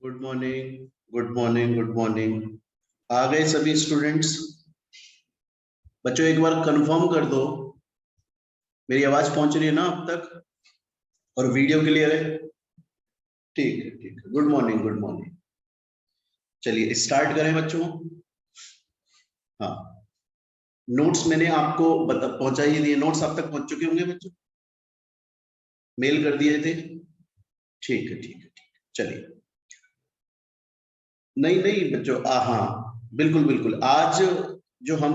Good morning, good morning, good morning. आ गए सभी स्टूडेंट्स? बच्चों एक बार कंफर्म कर दो, मेरी आवाज पहुंच रही है ना अब तक? और वीडियो क्लियर है? ठीक है, ठीक है। Good morning, good morning. चलिए स्टार्ट करें बच्चों। हाँ, नोट्स मैंने आपको पहुंचा ही दिए। नोट्स आप तक पहुंच चुके होंगे बच्चों, मेल कर दिए थे। ठीक है, ठीक है, ठीक है। चलिए, नहीं नहीं बच्चों, हाँ बिल्कुल बिल्कुल। आज जो हम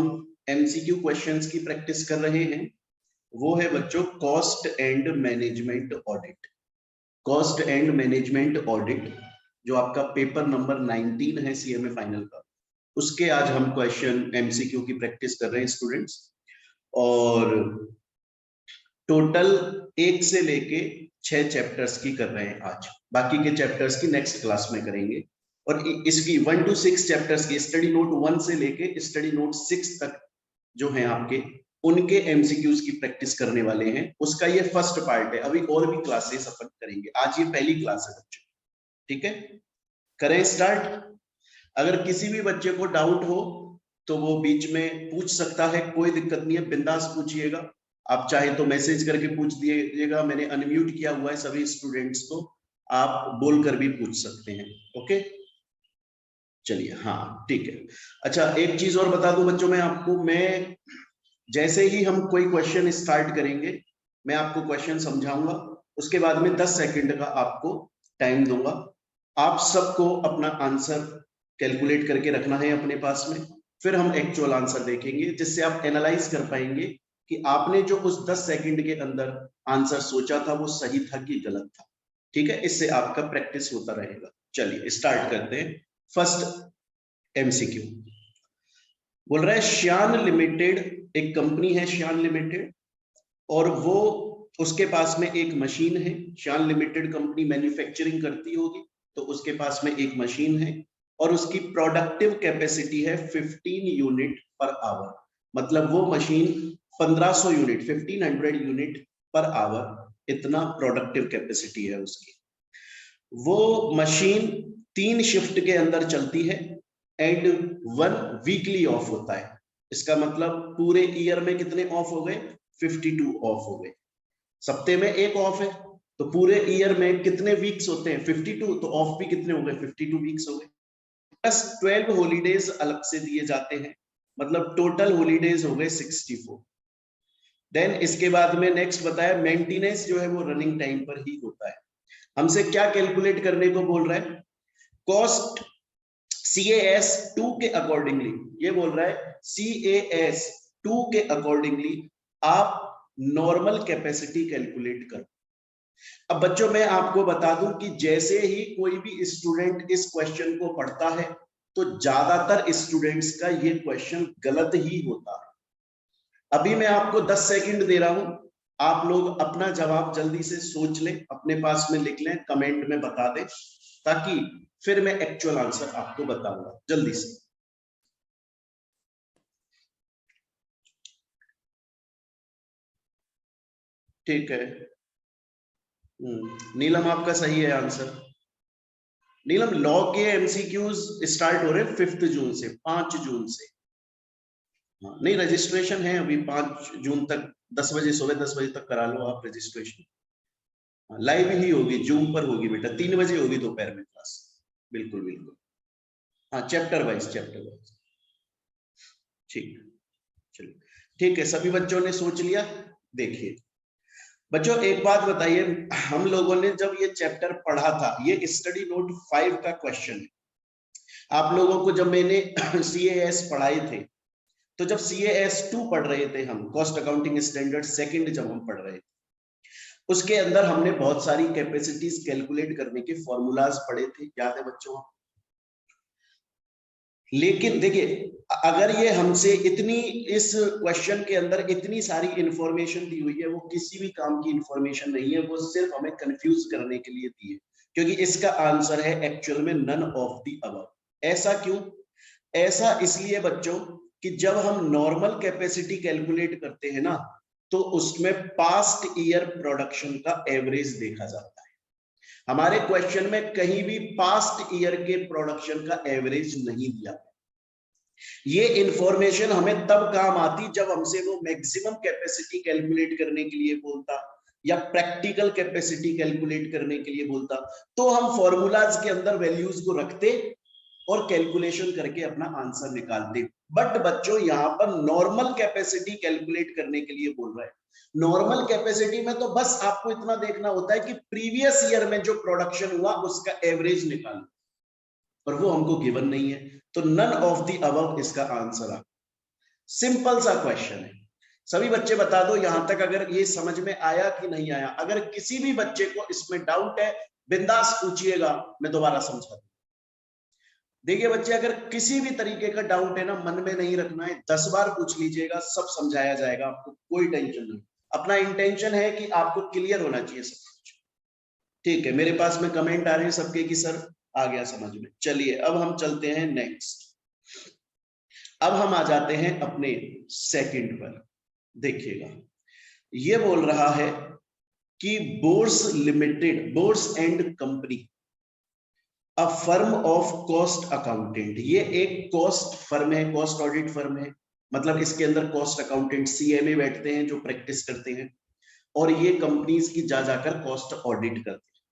एमसीक्यू क्वेश्चंस की प्रैक्टिस कर रहे हैं वो है बच्चों cost and management audit. Cost and management audit जो आपका पेपर नंबर 19 है सीएमए फाइनल का, उसके आज हम क्वेश्चन एमसीक्यू की प्रैक्टिस कर रहे हैं स्टूडेंट्स। और टोटल 1 से लेके 6 चैप्टर्स की कर रहे हैं आज। बाकी के चैप्टर्स की नेक्स्ट क्लास में करेंगे। और इसकी 1 to 6 चैप्टर्स की स्टडी नोट 1 से लेके स्टडी नोट 6 तक जो है आपके, उनके एमसीक्यूज की प्रैक्टिस करने वाले हैं। उसका ये फर्स्ट पार्ट है। अभी और भी क्लासेस अपन करेंगे, आज ये पहली क्लास है बच्चों। ठीक है, करें स्टार्ट। अगर किसी भी बच्चे को डाउट हो तो वो बीच में पूछ सकता है, कोई दिक्कत नहीं है, बिंदास पूछिएगा। आप चाहे तो मैसेज करके पूछ दीजिएगा, मैंने अनम्यूट किया हुआ है सभी स्टूडेंट्स को, आप बोलकर भी पूछ सकते हैं। ओके, चलिए, हाँ ठीक है। अच्छा, एक चीज और बता दूं बच्चों मैं आपको, मैं जैसे ही हम कोई क्वेश्चन स्टार्ट करेंगे मैं आपको क्वेश्चन समझाऊंगा, उसके बाद में 10 सेकंड का आपको टाइम दूंगा। आप सबको अपना आंसर कैलकुलेट करके रखना है अपने पास में। फिर हम एक्चुअल आंसर देखेंगे जिससे आप एनालाइज कर पाएंगे कि आपने जो उस 10 सेकंड के अंदर आंसर सोचा था वो सही था कि गलत था। ठीक है, इससे आपका प्रैक्टिस होता रहेगा। चलिए स्टार्ट करते हैं। फर्स्ट एमसीक्यू बोल रहा है श्यान लिमिटेड, एक कंपनी है श्यान लिमिटेड, और वो उसके पास में एक मशीन है। श्यान लिमिटेड कंपनी मैन्युफैक्चरिंग करती होगी, तो उसके पास में एक मशीन है और उसकी प्रोडक्टिव कैपेसिटी है 15 यूनिट पर आवर। मतलब वो machine 1500 unit, 1500 unit per hour, इतना प्रोडक्टिव कैपेसिटी है उसकी। वो मशीन 3 शिफ्ट के अंदर चलती है एंड 1 वीकली ऑफ होता है। इसका मतलब पूरे ईयर में कितने ऑफ हो गए? 52 ऑफ हो गए। सप्ते में एक ऑफ है, तो पूरे ईयर में कितने वीक्स होते हैं? 52, तो ऑफ भी कितने हो गए? 52 वीक्स हो गए। प्लस 12 हॉलीडेज अलग से दिए जाते हैं, मतलब टोटल हॉलीडेज हो गए 64। देन इसके बाद में नेक्स्ट बताया मेंटेनेंस जो है वो रनिंग टाइम पर ही होता है। हमसे क्या कैलकुलेट करने को बोल रहा है? कॉस्ट CAS 2 के अकॉर्डिंगली, ये बोल रहा है CAS 2 के अकॉर्डिंगली आप नॉर्मल कैपेसिटी कैलकुलेट करो। अब बच्चों मैं आपको बता दूं कि जैसे ही कोई भी स्टूडेंट इस क्वेश्चन को पढ़ता है तो ज्यादातर स्टूडेंट्स का ये क्वेश्चन गलत ही होता है। अभी मैं आपको 10 सेकंड दे रहा हूं, आप लोग अपना जवाब जल्दी से सोच लें, अपने पास में लिख लें, कमेंट में बता दें, ताकि फिर मैं एक्चुअल आंसर आपको बताऊंगा जल्दी से। ठीक है, नीलम आपका सही है आंसर। नीलम, लॉ के एमसीक्यूज स्टार्ट हो रहे हैं 5 जून से, 5 जून से। हाँ, नहीं रजिस्ट्रेशन है अभी 5 जून तक, 10 बजे, सुबह 10 बजे तक करा लो आप रजिस्ट्रेशन। लाइव ही होगी, जूम पर होगी बेटा, 3 बजे होगी दोपहर में क्लास। बिल्कुल बिल्कुल, हाँ चैप्टर वाइज, चैप्टर वाइज। ठीक, चलिए ठीक है, सभी बच्चों ने सोच लिया। देखिए बच्चों एक बात बताइए, हम लोगों ने जब ये चैप्टर पढ़ा था, ये स्टडी नोट 5 का क्वेश्चन है। आप लोगों को जब मैंने CAS पढ़ाए थे, तो जब CAS 2 पढ़ रहे थे हम, कॉस्ट अकाउंटिंग स्टैंडर्ड सेकंड जब हम पढ़ रहे थे, उसके अंदर हमने बहुत सारी कैपेसिटीज कैलकुलेट करने के फॉर्मूलाज पढ़े थे, याद है बच्चों? लेकिन देखिए, अगर ये हमसे इतनी, इस क्वेश्चन के अंदर इतनी सारी इंफॉर्मेशन दी हुई है, वो किसी भी काम की इंफॉर्मेशन नहीं है, वो सिर्फ हमें कंफ्यूज करने के लिए दी है, क्योंकि इसका आंसर है एक्चुअल में नन ऑफ द अबव। ऐसा क्यों? ऐसा इसलिए बच्चों कि जब हम नॉर्मल कैपेसिटी कैलकुलेट करते हैं ना, तो उसमें पास्ट ईयर प्रोडक्शन का एवरेज देखा जाता है। हमारे क्वेश्चन में कहीं भी पास्ट ईयर के प्रोडक्शन का एवरेज नहीं दिया। ये इंफॉर्मेशन हमें तब काम आती जब हमसे वो मैक्सिमम कैपेसिटी कैलकुलेट करने के लिए बोलता या प्रैक्टिकल कैपेसिटी कैलकुलेट करने के लिए बोलता, तो हम फॉर्मूलाज के अंदर वैल्यूज को रखते और कैलकुलेशन करके अपना आंसर निकालते। बट बच्चों यहाँ पर नॉर्मल कैपेसिटी कैलकुलेट करने के लिए बोल रहा है। नॉर्मल कैपेसिटी में तो बस आपको इतना देखना होता है कि प्रीवियस ईयर में जो प्रोडक्शन हुआ उसका एवरेज निकालो, पर वो हमको गिवन नहीं है, तो नन ऑफ द अबव इसका आंसर आ। सिंपल सा क्वेश्चन है। सभी बच्चे बता दो यहां तक अगर ये समझ में आया कि नहीं आया। अगर किसी भी बच्चे को इसमें डाउट है बिंदास पूछिएगा, मैं दोबारा समझा दूं। देखिए बच्चे, अगर किसी भी तरीके का डाउट है ना, मन में नहीं रखना है, 10 बार पूछ लीजिएगा, सब समझाया जाएगा, आपको कोई टेंशन नहीं। अपना इंटेंशन है कि आपको क्लियर होना चाहिए सब कुछ। ठीक है, मेरे पास में कमेंट आ रहे हैं सबके कि सर आ गया समझ में। चलिए अब हम चलते हैं नेक्स्ट। अब हम आ जाते हैं अपने सेकंड पर। देखिएगा, ये बोल रहा है कि Bose limited, Bose and company, a firm of cost accountant. ये एक कॉस्ट फर्म है, कॉस्ट ऑडिट फर्म है। मतलब इसके अंदर कॉस्ट अकाउंटेंट सीएमए बैठते हैं जो प्रैक्टिस करते हैं, और ये कंपनीज की जा जाकर कॉस्ट ऑडिट करते हैं।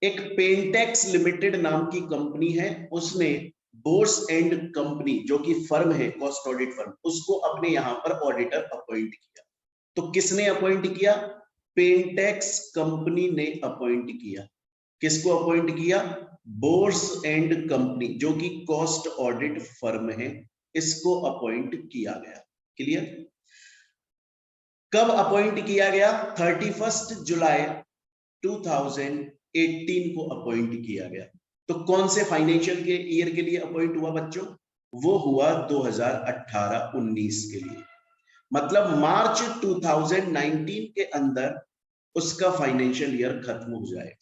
एक पेंटेक्स लिमिटेड नाम की कंपनी है, उसने बोर्स एंड कंपनी जो कि फर्म है, कॉस्ट ऑडिट फर्म, उसको अपने यहां पर ऑडिटर अपॉइंट किया। तो किसने अपॉइंट किया? पेंटेक्स कंपनी ने अपॉइंट किया। किसको अपॉइंट किया? बोर्स एंड कंपनी जो कि कॉस्ट ऑडिट फर्म है, इसको अपॉइंट किया गया। क्लियर? कब अपॉइंट किया गया? 31 जुलाई 2018 को अपॉइंट किया गया। तो कौन से फाइनेंशियल के ईयर के लिए अपॉइंट हुआ बच्चों? वो हुआ 2018-19 के लिए। मतलब मार्च 2019 के अंदर उसका फाइनेंशियल ईयर खत्म हो जाएगा।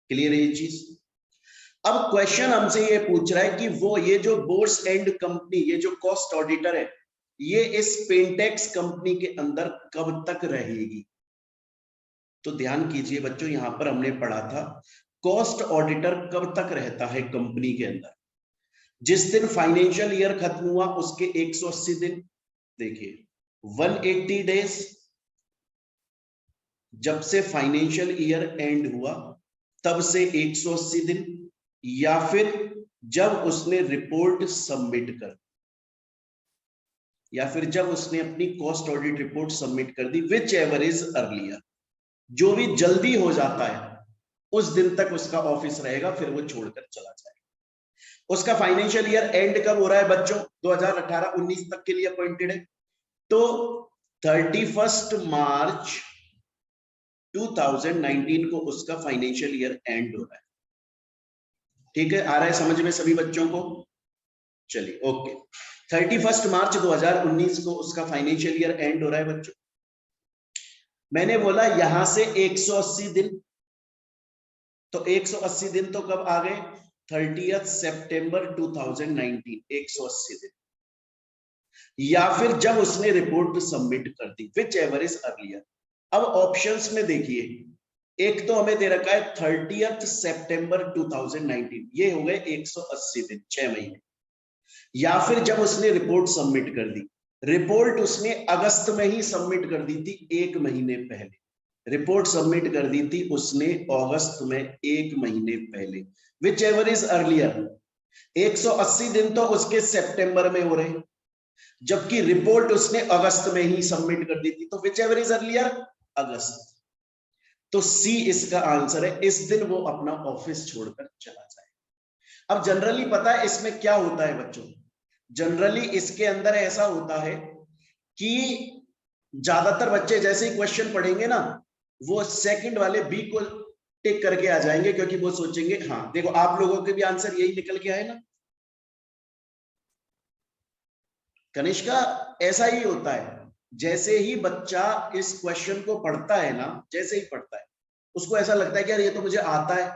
क्लियर है ये चीज? अब क्वेश्चन हमसे ये पूछ रहा है कि वो ये जो बोर्स एंड कंपनी, ये जो कॉस्ट ऑडिटर है, ये इस पेंटेक्स कंपनी के अंदर कब तक रहेगी? तो ध्यान कीजिए बच्चों, यहां पर हमने पढ़ा था कॉस्ट ऑडिटर कब तक रहता है कंपनी के अंदर? जिस दिन फाइनेंशियल ईयर खत्म हुआ उसके 180 दिन, देखिए 180 डेज, जब से फाइनेंशियल ईयर एंड हुआ तब से 180 दिन, या फिर जब उसने रिपोर्ट सबमिट कर, या फिर जब उसने अपनी कॉस्ट ऑडिट रिपोर्ट सबमिट कर दी, विच एवर इज अर्लियर। जो भी जल्दी हो जाता है उस दिन तक उसका ऑफिस रहेगा, फिर वो छोड़कर चला जाएगा। उसका फाइनेंशियल ईयर एंड कब हो रहा है बच्चों? 2018-19 तक के लिए अपॉइंटेड है, तो 31 मार्च 2019 को उसका फाइनेंशियल ईयर एंड हो रहा है। ठीक है, आ रहा है समझ में सभी बच्चों को? चलिए ओके, 31 मार्च 2019 को उसका फाइनेंशियल ईयर एंड हो रहा है बच्चों। मैंने बोला यहां से 180 दिन, तो 180 दिन तो कब आ गए? 30 सितंबर 2019, 180 दिन, या फिर जब उसने रिपोर्ट सबमिट कर दी, विच एवर इज अर्लियर। अब ऑप्शंस में देखिए, एक तो हमें दे रखा है 30 सितंबर 2019, ये हो गए 180 दिन, 6 महीने, या फिर जब उसने रिपोर्ट सबमिट कर दी। रिपोर्ट उसने अगस्त में ही सबमिट कर दी थी, 1 महीने पहले। रिपोर्ट सबमिट कर दी थी उसने अगस्त में, 1 महीने पहले। विच एवर इज अर्लियर, 180 दिन तो उसके सितंबर में हो रहे, जबकि रिपोर्ट उसने अगस्त में ही सबमिट कर दी थी, तो विच एवर इज अर्लियर, अगस्त। तो सी इसका आंसर है, इस दिन वो अपना ऑफिस छोड़कर चला जाए। अब जनरली पता है इसमें क्या होता है बच्चों? जनरली इसके अंदर ऐसा होता है कि ज्यादातर बच्चे जैसे ही क्वेश्चन पढ़ेंगे ना, वो सेकंड वाले बी को टिक करके आ जाएंगे, क्योंकि वो सोचेंगे हाँ देखो आप लोगों के भी आंसर यही निकल के आए ना। कनिष्का, ऐसा ही होता है, जैसे ही बच्चा इस क्वेश्चन को पढ़ता है ना, जैसे ही पढ़ता है उसको ऐसा लगता है कि यार ये तो मुझे आता है,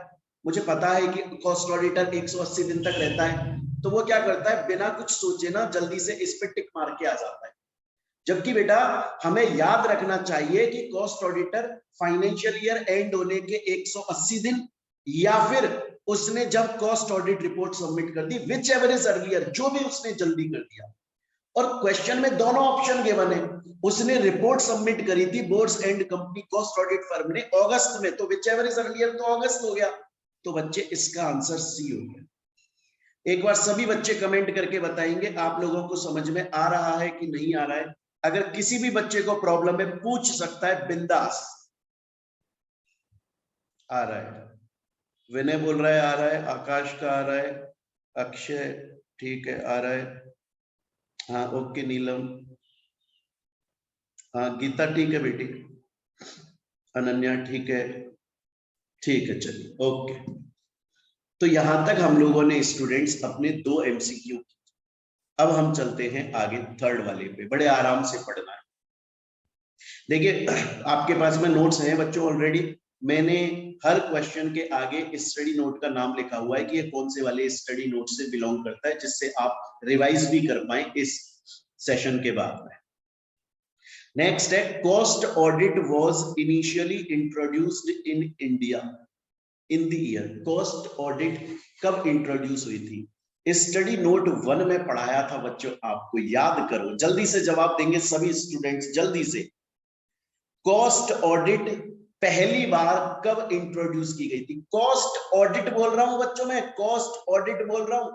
मुझे पता है कि कॉस्ट ऑडिटर 180 दिन तक रहता है, तो वो क्या करता है बिना कुछ सोचे ना जल्दी से इस पे टिक मार के आ जाता है। जबकि बेटा हमें याद रखना चाहिए कि cost auditor financial year and होने के 180 दिन या फिर उसने जब कॉस्ट ऑडिट रिपोर्ट सबमिट कर दी, विच एवर इज अर्लियर, जो भी उसने जल्दी कर दिया। और क्वेश्चन में दोनों ऑप्शन गिवन है, उसने रिपोर्ट सबमिट करी थी boards and company cost audit firm ने अगस्त में, तो विच एवर इज अर्लियर तो अगस्त हो गया, तो बच्चे इसका आंसर सी हो गया। एक बार सभी बच्चे कमेंट करके बताएंगे आप लोगों को समझ में आ रहा है कि नहीं आ रहा है। अगर किसी भी बच्चे को प्रॉब्लम है पूछ सकता है बिंदास। आ रहा है, विनय बोल रहा है आ रहा है, आकाश का आ रहा है, अक्षय ठीक है आ रहा है, हाँ ओके नीलम, हाँ गीता ठीक है बेटी, अनन्या ठीक है, ठीक है चलिए ओके। तो यहां तक हम लोगों ने स्टूडेंट्स अपने 2 एमसीक्यू। अब हम चलते हैं आगे थर्ड वाले पे, बड़े आराम से पढ़ना है। देखिए आपके पास में नोट्स हैं बच्चों ऑलरेडी, मैंने हर क्वेश्चन के आगे स्टडी नोट का नाम लिखा हुआ है कि ये कौन से वाले स्टडी नोट से बिलोंग करता है, जिससे आप रिवाइज भी कर पाए इस सेशन के बाद में। नेक्स्ट है cost audit was initially introduced in India in the year. Cost audit कब इंट्रोड्यूस हुई थी? स्टडी नोट 1 में पढ़ाया था बच्चों, आपको याद करो, जल्दी से जवाब देंगे सभी स्टूडेंट्स, जल्दी से। कॉस्ट ऑडिट पहली बार कब इंट्रोड्यूस की गई थी? कॉस्ट ऑडिट बोल रहा हूं बच्चों, मैं कॉस्ट ऑडिट बोल रहा हूं,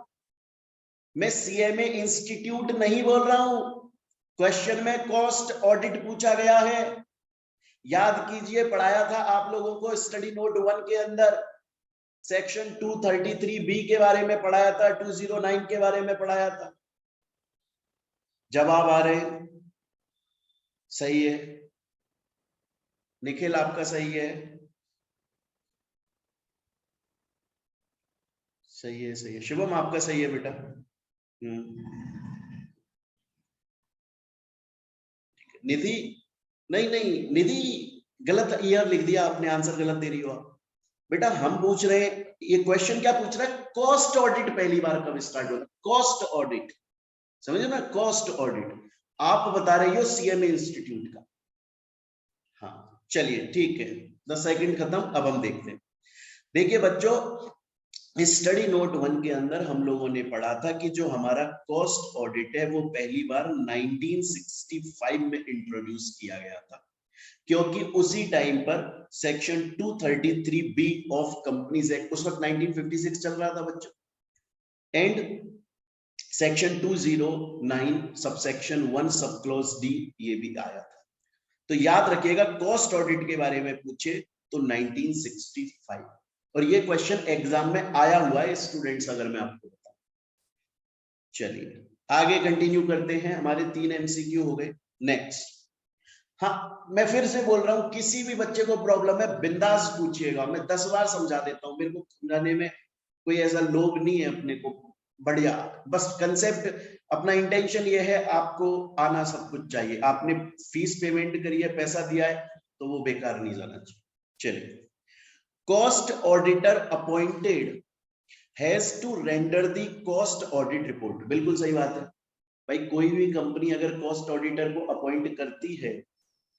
मैं सीएमए इंस्टीट्यूट नहीं बोल रहा हूं। क्वेश्चन में कॉस्ट ऑडिट पूछा गया है, याद कीजिए पढ़ाया था आप लोगों को स्टडी नोट 1 के अंदर, सेक्शन 233B के बारे में पढ़ाया था, 209 के बारे में पढ़ाया था। जवाब आ रहे हैं? सही है निखिल, आपका सही है, सही है सही है। शिवम आपका सही है बेटा। निधि नहीं नहीं, निधि गलत ईयर लिख दिया आपने, आंसर गलत दे रही हो आप। बेटा हम पूछ रहे हैं, ये क्वेश्चन क्या पूछ रहा है, कॉस्ट ऑडिट पहली बार कब स्टार्ट हुआ? कॉस्ट ऑडिट, समझे ना, कॉस्ट ऑडिट। आप बता रही हो सीएमए इंस्टीट्यूट का। हाँ चलिए ठीक है, 10 सेकंड खत्म, अब हम देखते हैं। देखिए बच्चों स्टडी नोट 1 के अंदर हम लोगों ने पढ़ा था कि जो हमारा कॉस्ट ऑडिट है वो पहली बार 1965 में इंट्रोड्यूस किया गया था, क्योंकि उसी टाइम पर section 233B of companies act, उस वक्त 1956 चल रहा था बच्चों, and section 209 subsection 1 sub clause D ये भी आया था। तो याद रखिएगा कॉस्ट ऑडिट के बारे में पूछे तो 1965, और ये क्वेश्चन एग्जाम में आया हुआ है स्टूडेंट्स, अगर मैं आपको बताऊं। चलिए आगे कंटिन्यू करते हैं, हमारे 3 एमसीक्यू हो गए। नेक्स्ट, हाँ मैं फिर से बोल रहा हूं, किसी भी बच्चे को प्रॉब्लम है बिंदास पूछिएगा, मैं 10 बार समझा देता हूं, मेरे को समझाने में कोई ऐसा लोग नहीं है अपने को, बढ़िया, बस कंसेप्ट अपना इंटेंशन ये है, आपको आना सब कुछ चाहिए, आपने फीस पेमेंट करी है, पैसा दिया है, तो वो बेकार नहीं जाना चाहिए। चलिए, cost auditor appointed has to render the cost audit report, बिल्कुल सही बात है भाई, कोई भी कंपनी अगर कॉस्ट ऑडिटर को अपॉइंट करती है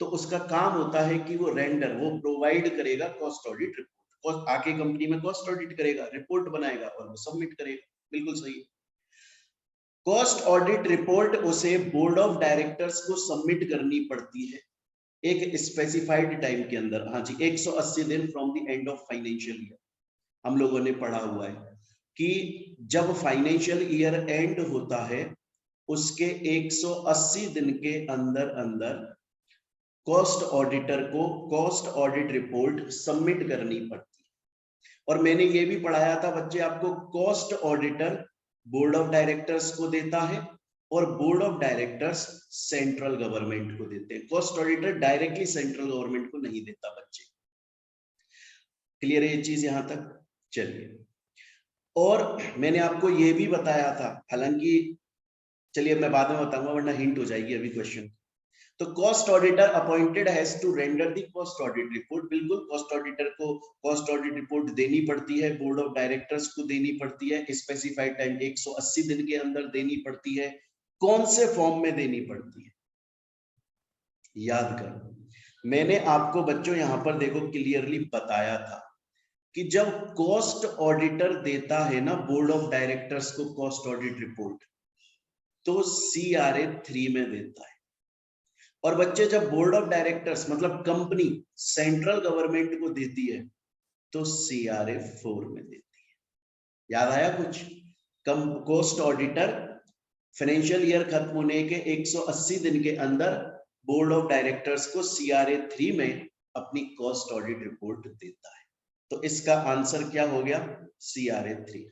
तो उसका काम होता है कि वो रेंडर, वो प्रोवाइड करेगा कॉस्ट ऑडिट रिपोर्ट, आके कंपनी में कॉस्ट ऑडिट करेगा, रिपोर्ट बनाएगा और वो सबमिट करेगा, बिल्कुल सही। कॉस्ट ऑडिट रिपोर्ट उसे बोर्ड ऑफ डायरेक्टर्स को सबमिट करनी पड़ती है एक स्पेसिफाइड टाइम के अंदर, हाँ जी 180 दिन from the end of financial year. हम लोगों ने पढ़ा हुआ है कि जब फाइनेंशियल ईयर एंड होता है उसके 180 दिन के अंदर अंदर कॉस्ट ऑडिटर को कॉस्ट ऑडिट रिपोर्ट सबमिट करनी पड़ती है। और मैंने ये भी पढ़ाया था बच्चे आपको, cost auditor board of directors को देता है और board of directors central government को देते हैं, cost auditor directly central government को नहीं देता बच्चे। क्लियर है ये चीज यहां तक? चलिए, और मैंने आपको ये भी बताया था, हालांकि चलिए मैं बाद में बताऊंगा वरना हिंट हो जाएगी अभी क्वेश्चन। तो cost auditor appointed has to render the cost audit report, बिल्कुल कॉस्ट ऑडिटर को कॉस्ट ऑडिट रिपोर्ट देनी पड़ती है, बोर्ड ऑफ डायरेक्टर्स को देनी पड़ती है, स्पेसिफाइड टाइम 180 दिन के अंदर देनी पड़ती है। कौन से फॉर्म में देनी पड़ती है? याद करो, मैंने आपको बच्चों यहां पर देखो क्लियरली बताया था कि जब कॉस्ट ऑडिटर देता है ना बोर्ड ऑफ डायरेक्टर्स को कॉस्ट ऑडिट रिपोर्ट, तो CRA 3 में देता है। और बच्चे जब बोर्ड ऑफ डायरेक्टर्स मतलब कंपनी सेंट्रल गवर्नमेंट को देती है तो CRA 4 में देती है। याद आया कुछ? कॉस्ट ऑडिटर फाइनेंशियल ईयर खत्म होने के 180 दिन के अंदर बोर्ड ऑफ डायरेक्टर्स को CRA 3 में अपनी कॉस्ट ऑडिट रिपोर्ट देता है। तो इसका आंसर क्या हो गया? CRA 3।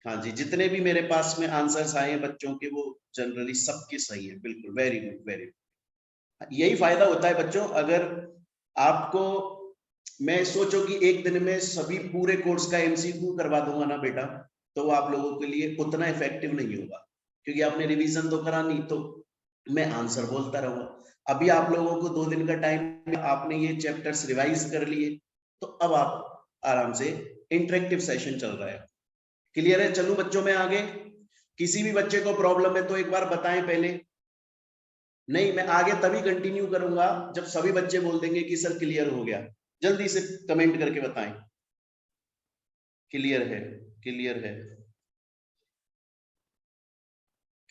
हाँ जी, जितने भी मेरे पास में आंसर्स आए हैं बच्चों के वो जनरली सबके सही है। बिल्कुल, वेरी गुड, वेरी गुड। यही फायदा होता है बच्चों, अगर आपको मैं सोचो कि एक दिन में सभी पूरे कोर्स का MCQ करवा दूंगा ना बेटा, तो वो आप लोगों के लिए उतना इफेक्टिव नहीं होगा, क्योंकि आपने रिवीजन तो करा नहीं, तो मैं आंसर बोलता रहूंगा। अभी आप लोगों को 2 दिन का टाइम, आपने ये चैप्टर्स रिवाइज कर लिए, तो अब आप आराम से इंटरेक्टिव सेशन चल रहा है। क्लियर है? चलूं बच्चों में आगे? किसी भी बच्चे को प्रॉब्लम है तो एक बार बताएं पहले। नहीं, मैं आगे तभी कंटिन्यू करूंगा जब सभी बच्चे बोल देंगे कि सर क्लियर हो गया। जल्दी से कमेंट करके बताएं क्लियर है, क्लियर है,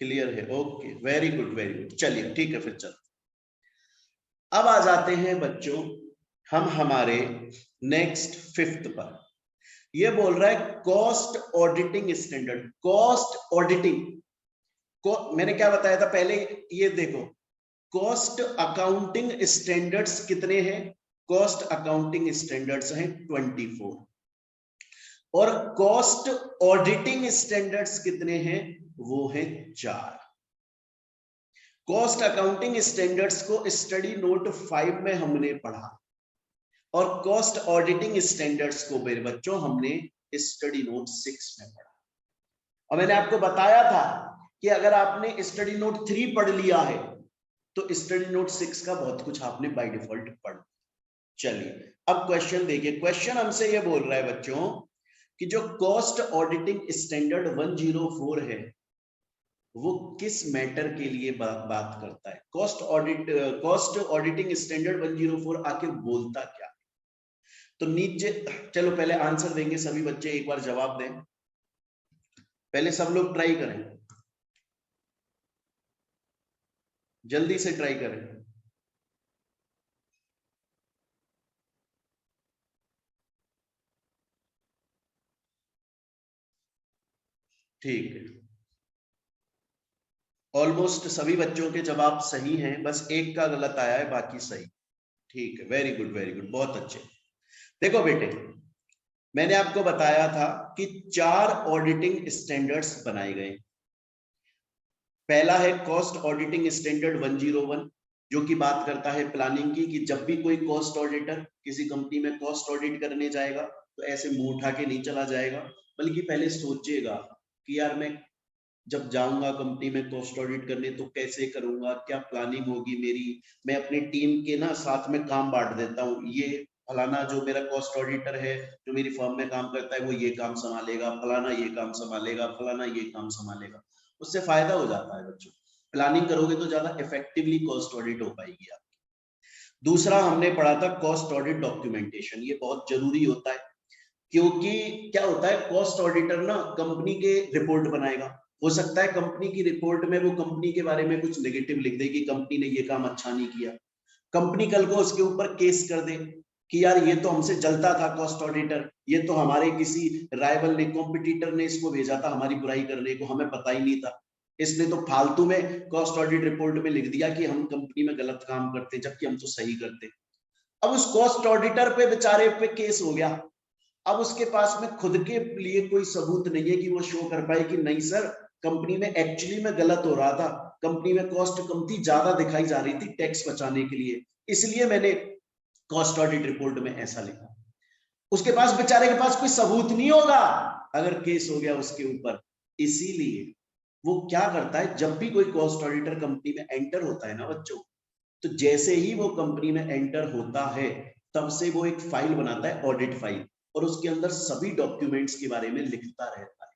क्लियर है। Okay, very good, very good. चलिए ठीक है, फिर चल अब आ जाते हैं बच्चों हम हमारे नेक्स्ट 5th पर। ये बोल रहा है cost auditing standard. Cost auditing को मैंने क्या बताया था पहले, ये देखो, कॉस्ट अकाउंटिंग स्टैंडर्ड्स कितने हैं? कॉस्ट अकाउंटिंग स्टैंडर्ड्स हैं 24, और कॉस्ट ऑडिटिंग स्टैंडर्ड्स कितने हैं? वो है 4। कॉस्ट अकाउंटिंग स्टैंडर्ड्स को स्टडी नोट 5 में हमने पढ़ा, और कॉस्ट ऑडिटिंग स्टैंडर्ड्स को मेरे बच्चों हमने स्टडी नोट 6 में पढ़ा। और मैंने आपको बताया था कि अगर आपने स्टडी नोट 3 पढ़ लिया है तो स्टडी नोट 6 का बहुत कुछ आपने बाय डिफॉल्ट पढ़। चलिए अब क्वेश्चन देखिए। क्वेश्चन हमसे ये बोल रहा है बच्चों कि जो कॉस्ट ऑडिटिंग स्टैंडर्ड 104 है वो किस मैटर के लिए बात करता है? कॉस्ट ऑडिटिंग स्टैंडर्ड 104 आखिर बोलता क्या? तो नीचे चलो पहले आंसर देंगे सभी बच्चे, एक बार जवाब दें। पहले सब लोग ट्राई करें, जल्दी से ट्राई करें। ठीक है, ऑलमोस्ट सभी बच्चों के जवाब सही हैं, बस एक का गलत आया है, बाकी सही। ठीक है, वेरी गुड, वेरी गुड, बहुत अच्छे। देखो बेटे, मैंने आपको बताया था कि 4 ऑडिटिंग स्टैंडर्ड्स बनाए गए। पहला है कॉस्ट ऑडिटिंग स्टैंडर्ड 101, जो कि बात करता है प्लानिंग की, कि जब भी कोई कॉस्ट ऑडिटर किसी कंपनी में कॉस्ट ऑडिट करने जाएगा तो ऐसे मुंह उठा के नहीं चला जाएगा, बल्कि पहले सोचेगा कि यार मैं जब जाऊंगा कंपनी में कॉस्ट ऑडिट करने तो कैसे करूंगा, क्या प्लानिंग होगी मेरी, मैं अपनी टीम के ना साथ में काम बांट देता हूँ, ये फलाना जो मेरा कॉस्ट ऑडिटर है जो मेरी फर्म में काम करता है वो ये काम संभालेगा, फलाना ये काम संभालेगा, फलाना ये काम संभालेगा। उससे फायदा हो जाता है बच्चों, प्लानिंग करोगे तो ज्यादा इफेक्टिवली कॉस्ट ऑडिट हो पाएगी आप। दूसरा हमने पढ़ा था कॉस्ट ऑडिट डॉक्यूमेंटेशन। ये बहुत जरूरी होता है, क्योंकि क्या होता है, कॉस्ट ऑडिटर ना कंपनी के रिपोर्ट बनाएगा, हो सकता है कंपनी की रिपोर्ट में वो कंपनी के बारे में कुछ नेगेटिव लिख दे कि कंपनी ने ये काम अच्छा नहीं किया। कंपनी कल को उसके ऊपर केस कर दे कि यार ये तो हमसे जलता था कॉस्ट ऑडिटर, ये तो हमारे किसी राइवल ने, कॉम्पिटिटर ने इसको भेजा था हमारी बुराई करने को, हमें पता ही नहीं था, इसने तो फालतू में कॉस्ट ऑडिट रिपोर्ट में लिख दिया कि हम कंपनी में गलत काम करते जबकि हम तो सही करते। अब उस कॉस्ट ऑडिटर पे बेचारे पे केस हो गया। अब उसके पास में खुद के लिए कोई सबूत नहीं है कि वो शो कर पाए कि नहीं सर कंपनी में एक्चुअली में गलत हो रहा था, कंपनी में कॉस्ट कम थी, ज्यादा दिखाई जा रही थी टैक्स बचाने के लिए, इसलिए मैंने कॉस्ट ऑडिट रिपोर्ट में ऐसा लिखा। उसके पास बेचारे के पास कोई सबूत नहीं होगा अगर केस हो गया उसके ऊपर। इसीलिए वो क्या करता है, जब भी कोई कॉस्ट ऑडिटर कंपनी में एंटर होता है ना बच्चों, तो जैसे ही वो कंपनी में एंटर होता है तब से वो एक फाइल बनाता है, ऑडिट फाइल, और उसके अंदर सभी डॉक्यूमेंट्स के बारे में लिखता रहता है।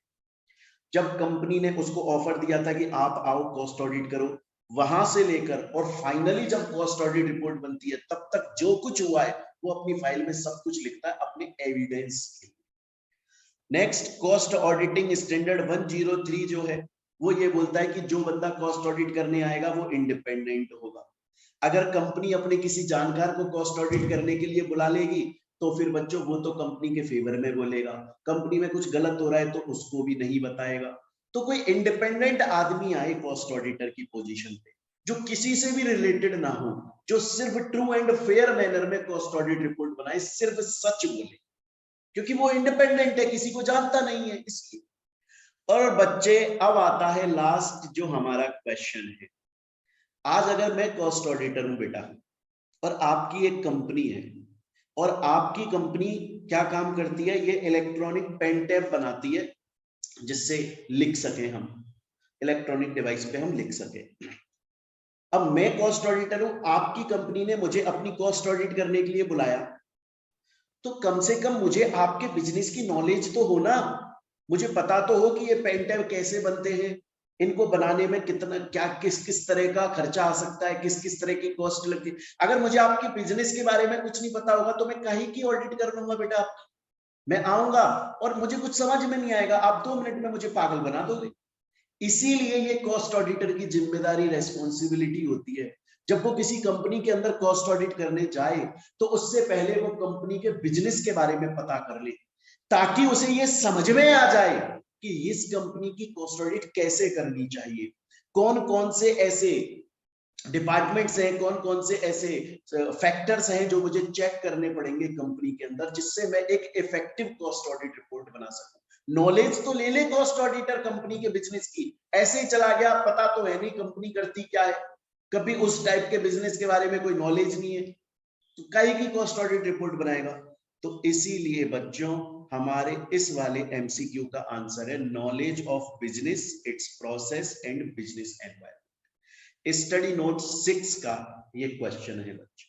जब कंपनी ने उसको ऑफर दिया था कि आप आओ कॉस्ट ऑडिट करो, वहां से लेकर और फाइनली जब कॉस्ट ऑडिट रिपोर्ट बनती है तब तक जो कुछ हुआ है वो अपनी फाइल में सब कुछ लिखता है अपने एविडेंस के लिए। नेक्स्ट, कॉस्ट ऑडिटिंग स्टैंडर्ड 103 जो है वो ये बोलता है कि जो बंदा कॉस्ट ऑडिट करने आएगा वो इंडिपेंडेंट होगा। अगर कंपनी अपने किसी जानकार को कॉस्ट ऑडिट करने के लिए बुला लेगी तो फिर बच्चों वो तो कंपनी के फेवर में बोलेगा, कंपनी में कुछ गलत हो रहा है तो उसको भी नहीं बताएगा। तो कोई इंडिपेंडेंट आदमी आए कॉस्ट ऑडिटर की पोजीशन पे, जो किसी से भी रिलेटेड ना हो, जो सिर्फ ट्रू एंड फेयर मैनर में कॉस्ट ऑडिट रिपोर्ट बनाए, सिर्फ सच बोले, क्योंकि वो इंडिपेंडेंट है, किसी को जानता नहीं है इसलिए। और बच्चे अब आता है लास्ट जो हमारा क्वेश्चन है। आज अगर मैं कॉस्ट ऑडिटर हूं बेटा और आपकी एक कंपनी है और आपकी कंपनी क्या काम करती है, ये इलेक्ट्रॉनिक पेन टैब बनाती है जिससे लिख सके हम, इलेक्ट्रॉनिक डिवाइस पे हम लिख सके। अब मैं कॉस्ट ऑडिटर हूं, आपकी कंपनी ने मुझे अपनी कॉस्ट ऑडिट करने के लिए बुलाया, तो कम से कम मुझे आपके बिजनेस की नॉलेज तो हो ना, मुझे पता तो हो कि ये पेन टैब कैसे बनते हैं, इनको बनाने में कितना क्या किस किस तरह का खर्चा आ सकता है, किस किस तरह की कॉस्ट लगती है। अगर मुझे आपके बिजनेस के बारे में कुछ नहीं पता होगा तो मैं कहीं की ऑडिट कर लूंगा बेटा आपकी। मैं आऊंगा और मुझे कुछ समझ में नहीं आएगा, आप 2 मिनट में मुझे पागल बना दोगे। इसीलिए ये कॉस्ट ऑडिटर की जिम्मेदारी, रेस्पॉन्सिबिलिटी होती है, जब वो किसी कंपनी के अंदर कॉस्ट ऑडिट करने जाए तो उससे पहले वो कंपनी के बिजनेस के बारे में पता कर ले, ताकि उसे ये समझ में आ जाए कि इस कंपनी की कॉस्ट ऑडिट कैसे करनी चाहिए, कौन कौन से ऐसे डिपार्टमेंट्स हैं, कौन कौन से ऐसे फैक्टर्स हैं जो मुझे चेक करने पड़ेंगे कंपनी के अंदर, जिससे मैं एक इफेक्टिव कॉस्ट ऑडिट रिपोर्ट बना सकूं। नॉलेज तो ले ले कॉस्ट ऑडिटर कंपनी के बिजनेस की, ऐसे ही चला गया, पता तो है नहीं कंपनी करती क्या है, कभी उस टाइप के बिजनेस के बारे में कोई नॉलेज नहीं है, तो काहे की कॉस्ट ऑडिट रिपोर्ट बनाएगा। तो इसीलिए बच्चों हमारे इस वाले एमसीक्यू का आंसर है knowledge of business, it's process and business environment. Study note 6 का ये क्वेश्चन है बच्चों।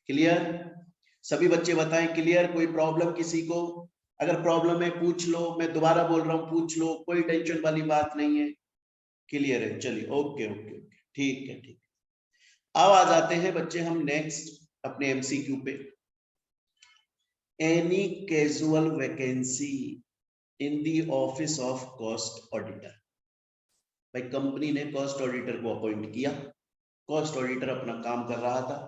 क्लियर? सभी बच्चे बताएं क्लियर। कोई प्रॉब्लम किसी को? अगर प्रॉब्लम है पूछ लो, मैं दोबारा बोल रहा हूं पूछ लो, कोई टेंशन वाली बात नहीं है। क्लियर है? चलिए ओके ओके ओके, ठीक है ठीक है। अब आ जाते हैं बच्चे हम नेक्स्ट अपने एमसीक्यू पे। Any casual vacancy in the office of cost auditor. भाई कंपनी ने कॉस्ट ऑडिटर को अपॉइंट किया, कॉस्ट ऑडिटर अपना काम कर रहा था,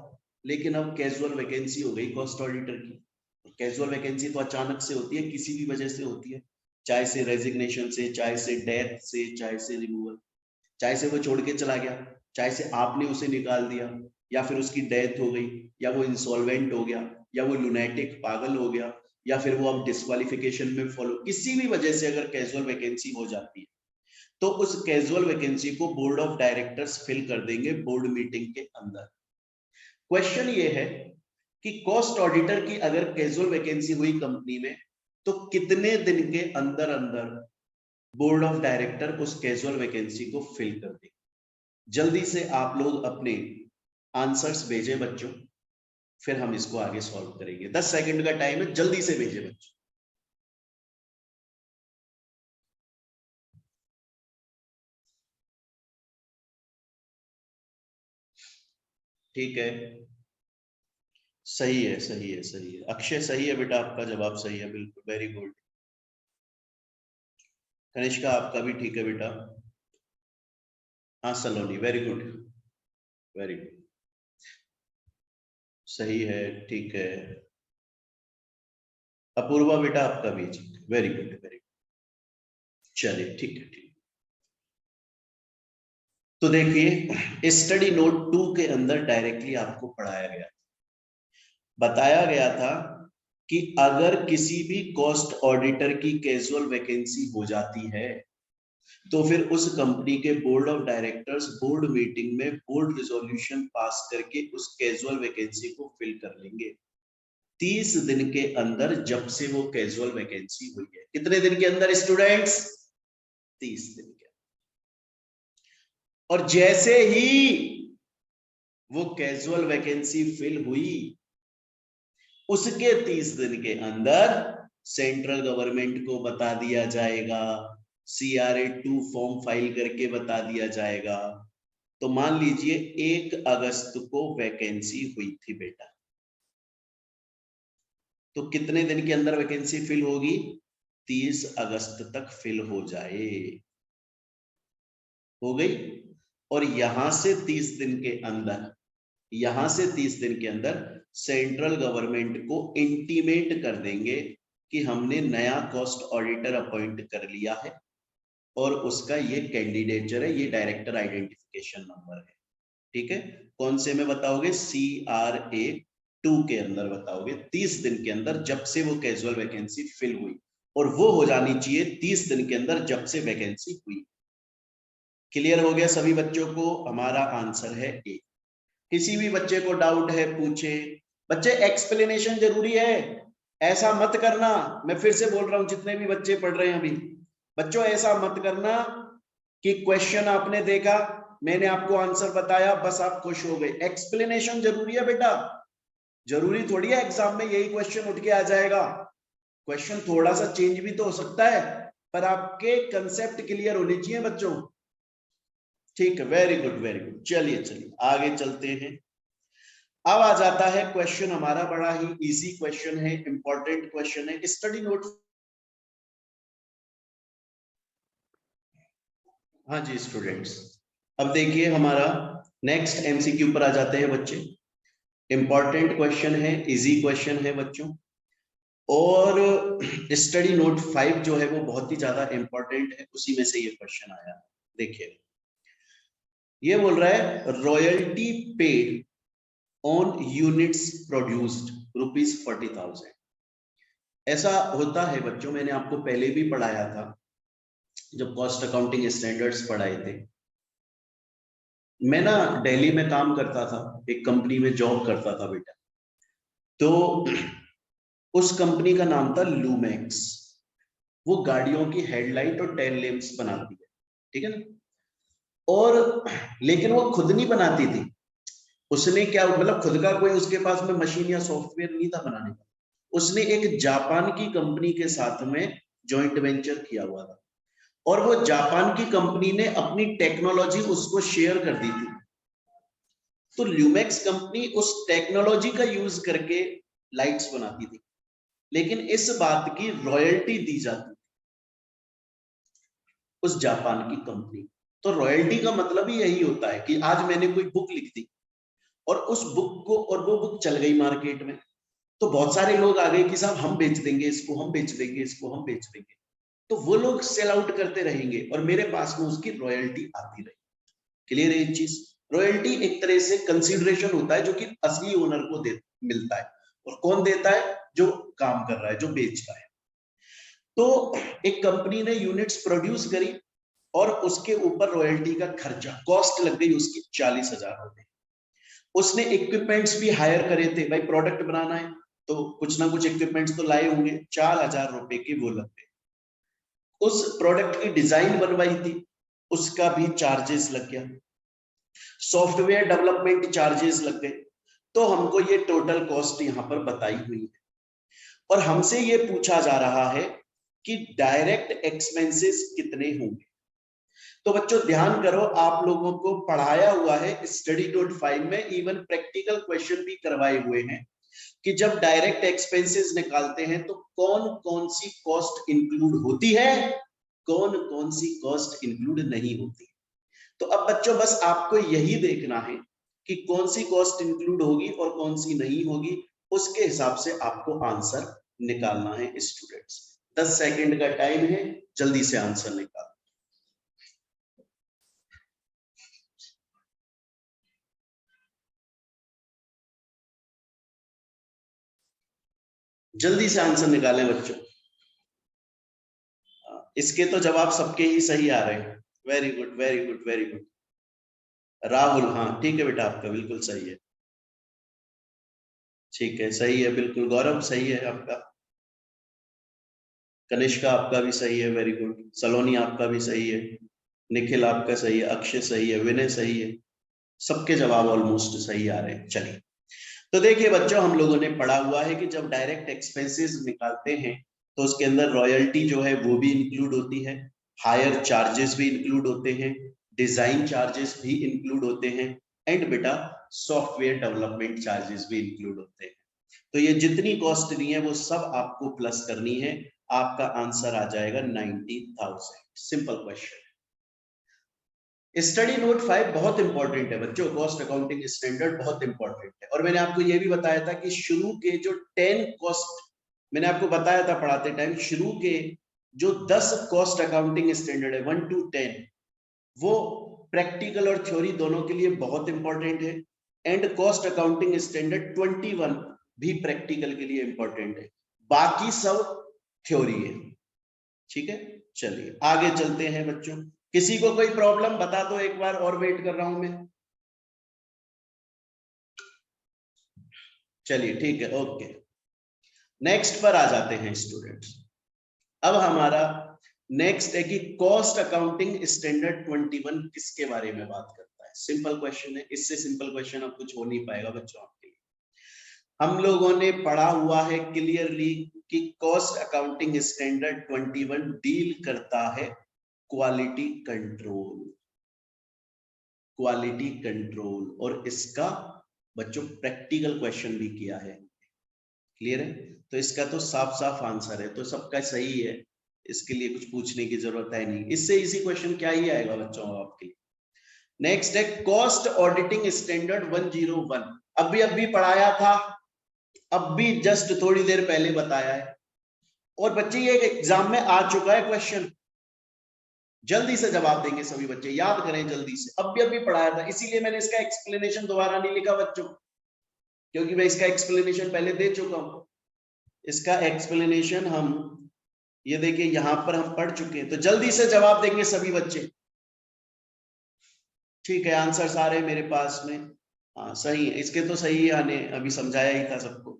लेकिन अब कैजुअल वैकेंसी हो गई कॉस्ट ऑडिटर की। कैजुअल वैकेंसी तो अचानक से होती है, किसी भी वजह से होती है, चाहे से रेजिग्नेशन से, चाहे से डेथ से, चाहे से रिमूवल, चाहे से वो छोड़ के चला गया, चाहे से आपने उसे निकाल दिया, या फिर उसकी डेथ हो गई, या वो इंसॉल्वेंट हो गया, या वो लुनेटिक पागल हो गया, या फिर वो अब डिस्क्वालिफिकेशन में फॉलो, किसी भी वजह से अगर कैजुअल वैकेंसी हो जाती है तो उस कैजुअल वैकेंसी को बोर्ड ऑफ डायरेक्टर्स फिल कर देंगे बोर्ड मीटिंग के अंदर। क्वेश्चन ये है कि कॉस्ट ऑडिटर की अगर कैजुअल वैकेंसी हुई कंपनी में तो कितने दिन के अंदर अंदर बोर्ड ऑफ डायरेक्टर उस कैजुअल वैकेंसी को फिल कर देंगे। जल्दी से आप लोग अपने आंसर्स भेजें बच्चों, फिर हम इसको आगे सॉल्व करेंगे। 10 सेकंड का टाइम है, जल्दी से भेजें बच्चों। ठीक है, सही है सही है सही है। अक्षय सही है बेटा, आपका जवाब सही है, बिल्कुल वेरी गुड। कनिष्का आपका भी ठीक है बेटा। हाँ सलोनी, वेरी गुड वेरी गुड, सही है ठीक है। अपूर्वा बेटा आपका भी वेरी गुड वेरी गुड। चलिए ठीक है ठीक। तो देखिए स्टडी नोट 2 के अंदर डायरेक्टली आपको पढ़ाया गया, बताया गया था कि अगर किसी भी कॉस्ट ऑडिटर की कैजुअल वैकेंसी हो जाती है तो फिर उस कंपनी के board of directors board meeting में बोर्ड रिजोल्यूशन पास करके उस कैजुअल वैकेंसी को फिल कर लेंगे 30 दिन के अंदर, जब से वो कैजुअल वैकेंसी हुई है। कितने दिन के अंदर स्टूडेंट्स? 30 दिन के। और जैसे ही वो कैजुअल वैकेंसी फिल हुई उसके 30 दिन के अंदर सेंट्रल गवर्नमेंट को बता दिया जाएगा, CRA 2 फॉर्म फाइल करके बता दिया जाएगा तो मान लीजिए 1 अगस्त को वैकेंसी हुई थी बेटा, तो कितने दिन के अंदर वैकेंसी फिल होगी? 30 अगस्त तक फिल हो जाए, हो गई। और यहां से 30 दिन के अंदर, यहां से 30 दिन के अंदर सेंट्रल गवर्नमेंट को इंटीमेट कर देंगे कि हमने नया कॉस्ट ऑडिटर अपॉइंट कर लिया है और उसका ये कैंडिडेचर है, ये डायरेक्टर आइडेंटिफिकेशन नंबर है। ठीक है, कौन से में बताओगे? CRA-2 के अंदर बताओगे। 30 दिन के अंदर जब से वो कैजुअल वैकेंसी फिल हुई, और वो हो जानी चाहिए 30 दिन के अंदर जब से वैकेंसी हुई। क्लियर हो गया सभी बच्चों को? हमारा आंसर है ए। किसी भी बच्चे को डाउट है पूछे। बच्चे एक्सप्लेनेशन जरूरी है, ऐसा मत करना, मैं फिर से बोल रहा हूं जितने भी बच्चे पढ़ रहे हैं अभी, बच्चों ऐसा मत करना कि क्वेश्चन आपने देखा, मैंने आपको आंसर बताया, बस आप खुश हो गए। एक्सप्लेनेशन जरूरी है बेटा, जरूरी थोड़ी है एग्जाम में यही क्वेश्चन उठ के आ जाएगा। क्वेश्चन थोड़ा सा चेंज भी तो हो सकता है, पर आपके कंसेप्ट क्लियर होने चाहिए बच्चों। ठीक है, वेरी गुड वेरी गुड। चलिए चलिए आगे चलते हैं। अब आ जाता है क्वेश्चन हमारा, बड़ा ही इजी क्वेश्चन है, इंपॉर्टेंट क्वेश्चन है, स्टडी नोट। हाँ जी स्टूडेंट्स, अब देखिए हमारा नेक्स्ट एमसीक्यू पर आ जाते हैं बच्चे। इंपॉर्टेंट क्वेश्चन है, इजी क्वेश्चन है बच्चों, और स्टडी नोट 5 जो है वो बहुत ही ज्यादा इंपॉर्टेंट है, उसी में से ये क्वेश्चन आया। देखिए ये बोल रहा है royalty paid on units produced ₹40,000। ऐसा होता है बच्चों, मैंने आपको पहले भी पढ़ाया था जब कॉस्ट अकाउंटिंग स्टैंडर्ड्स पढ़ाए थे। मैं ना दिल्ली में काम करता था, एक कंपनी में जॉब करता था बेटा, तो उस कंपनी का नाम था लूमेक्स। वो गाड़ियों की हेडलाइट और टेल लैंप्स बनाती है, ठीक है ना। और लेकिन वो खुद नहीं बनाती थी, उसने क्या मतलब खुद का कोई उसके पास में मशीन या सॉफ्टवेयर नहीं था बनाने का। उसने एक जापान की कंपनी के साथ में जॉइंट वेंचर किया हुआ था, और वो जापान की कंपनी ने अपनी टेक्नोलॉजी उसको शेयर कर दी थी। तो ल्यूमेक्स कंपनी उस टेक्नोलॉजी का यूज करके लाइट्स बनाती थी, लेकिन इस बात की रॉयल्टी दी जाती उस जापान की कंपनी। तो रॉयल्टी का मतलब ही यही होता है कि आज मैंने कोई बुक लिख दी और उस बुक को, और वो बुक चल गई मार्केट में, तो बहुत सारे लोग आ गए कि साहब हम बेच देंगे इसको, हम बेच देंगे इसको, हम बेच देंगे। तो वो लोग सेल आउट करते रहेंगे और मेरे पास में उसकी रॉयल्टी आती रहेगी। क्लियर है एक चीज? रॉयल्टी एक तरह से कंसीडरेशन होता है जो कि असली ओनर को मिलता है। और कौन देता है? जो काम कर रहा है, जो बेच रहा है। तो एक कंपनी ने यूनिट्स प्रोड्यूस करी और उसके ऊपर रॉयल्टी का खर्चा, कॉस्ट लग गई उसकी 40,000 रुपए। उसने इक्विपमेंट्स भी हायर करे थे, भाई प्रोडक्ट बनाना है तो कुछ ना कुछ इक्विपमेंट्स तो लाए होंगे, 4,000 रुपए के वो लग गए। उस प्रोडक्ट की डिजाइन बनवाई थी, उसका भी चार्जेस लग गया, सॉफ्टवेयर डेवलपमेंट चार्जेस लग गए। तो हमको ये टोटल कॉस्ट यहां पर बताई हुई है, और हमसे ये पूछा जा रहा है कि डायरेक्ट एक्सपेंसेस कितने होंगे। तो बच्चों ध्यान करो, आप लोगों को पढ़ाया हुआ है स्टडी नोट 5 में, इवन प्रैक्टिकल क्वेश्चन भी करवाए हुए हैं कि जब डायरेक्ट एक्सपेंसेस निकालते हैं तो कौन कौन सी कॉस्ट इंक्लूड होती है, कौन कौन सी कॉस्ट इंक्लूड नहीं होती। तो अब बच्चों बस आपको यही देखना है कि कौन सी कॉस्ट इंक्लूड होगी और कौन सी नहीं होगी, उसके हिसाब से आपको आंसर निकालना है स्टूडेंट्स। 10 सेकंड का टाइम है, जल्दी से आंसर निकाल। जल्दी से आंसर निकालें बच्चों। इसके तो जवाब सबके ही सही आ रहे हैं। Very good very good very good. Rahul, हाँ ठीक है बेटा, आपका बिल्कुल सही है। ठीक है, सही है बिल्कुल। गौरव सही है आपका। कनिष्का आपका भी सही है, वेरी गुड। सलोनी आपका भी सही है। निखिल आपका सही है। अक्षय सही है। विनय सही है। सबके जवाब ऑलमोस्ट सही आ रहे हैं। चलिए, तो देखिए बच्चों, हम लोगों ने पढ़ा हुआ है कि जब डायरेक्ट एक्सपेंसेस निकालते हैं तो उसके अंदर रॉयल्टी जो है वो भी इंक्लूड होती है, हायर चार्जेस भी इंक्लूड होते हैं, डिजाइन चार्जेस भी इंक्लूड होते हैं एंड बेटा सॉफ्टवेयर डेवलपमेंट चार्जेस भी इंक्लूड होते हैं। तो ये जितनी कॉस्ट दी है वो सब आपको प्लस करनी है, आपका आंसर आ जाएगा 90,000। Simple question. स्टडी नोट 5 बहुत इंपॉर्टेंट है बच्चों, कॉस्ट अकाउंटिंग स्टैंडर्ड बहुत इंपॉर्टेंट है। और मैंने आपको ये भी बताया था कि शुरू के जो 10 कॉस्ट, मैंने आपको बताया था पढ़ाते टाइम, शुरू के जो 10 कॉस्ट अकाउंटिंग स्टैंडर्ड है 1 to 10, वो प्रैक्टिकल और थ्योरी दोनों के लिए बहुत इंपॉर्टेंट है। एंड कॉस्ट अकाउंटिंग स्टैंडर्ड 21 भी प्रैक्टिकल के लिए इंपॉर्टेंट है, बाकी सब थ्योरी है। ठीक है, चलिए आगे चलते हैं बच्चों। किसी को कोई प्रॉब्लम बता दो एक बार, और वेट कर रहा हूं मैं। चलिए ठीक है, ओके। नेक्स्ट पर आ जाते हैं स्टूडेंट्स। अब हमारा नेक्स्ट है कि कॉस्ट अकाउंटिंग स्टैंडर्ड 21 किसके बारे में बात करता है। सिंपल क्वेश्चन है, इससे सिंपल क्वेश्चन अब कुछ हो नहीं पाएगा बच्चों आपके लिए। हम लोगों ने पढ़ा हुआ है क्लियरली कि कॉस्ट अकाउंटिंग स्टैंडर्ड 21 डील करता है क्वालिटी कंट्रोल, क्वालिटी कंट्रोल, और इसका बच्चों प्रैक्टिकल क्वेश्चन भी किया है। क्लियर है? तो इसका तो साफ साफ आंसर है, तो सबका सही है, इसके लिए कुछ पूछने की जरूरत है नहीं। इससे इजी क्वेश्चन क्या ही आएगा बच्चों आपके लिए। नेक्स्ट है कॉस्ट ऑडिटिंग स्टैंडर्ड 101। अभी पढ़ाया था, अब भी जस्ट थोड़ी देर पहले बताया है, और बच्चे ये एग्जाम में आ चुका है क्वेश्चन। जल्दी से जवाब देंगे सभी बच्चे, याद करें जल्दी से। अभी पढ़ाया था, इसीलिए मैंने इसका एक्सप्लेनेशन दोबारा नहीं लिखा बच्चों, क्योंकि मैं इसका एक्सप्लेनेशन पहले दे चुका हूं। इसका एक्सप्लेनेशन हम ये देखिए यहां पर हम पढ़ चुके हैं, तो जल्दी से जवाब देंगे सभी बच्चे। ठीक है, आंसर सारे मेरे पास में। हाँ सही है, इसके तो सही आने, अभी समझाया ही था सबको।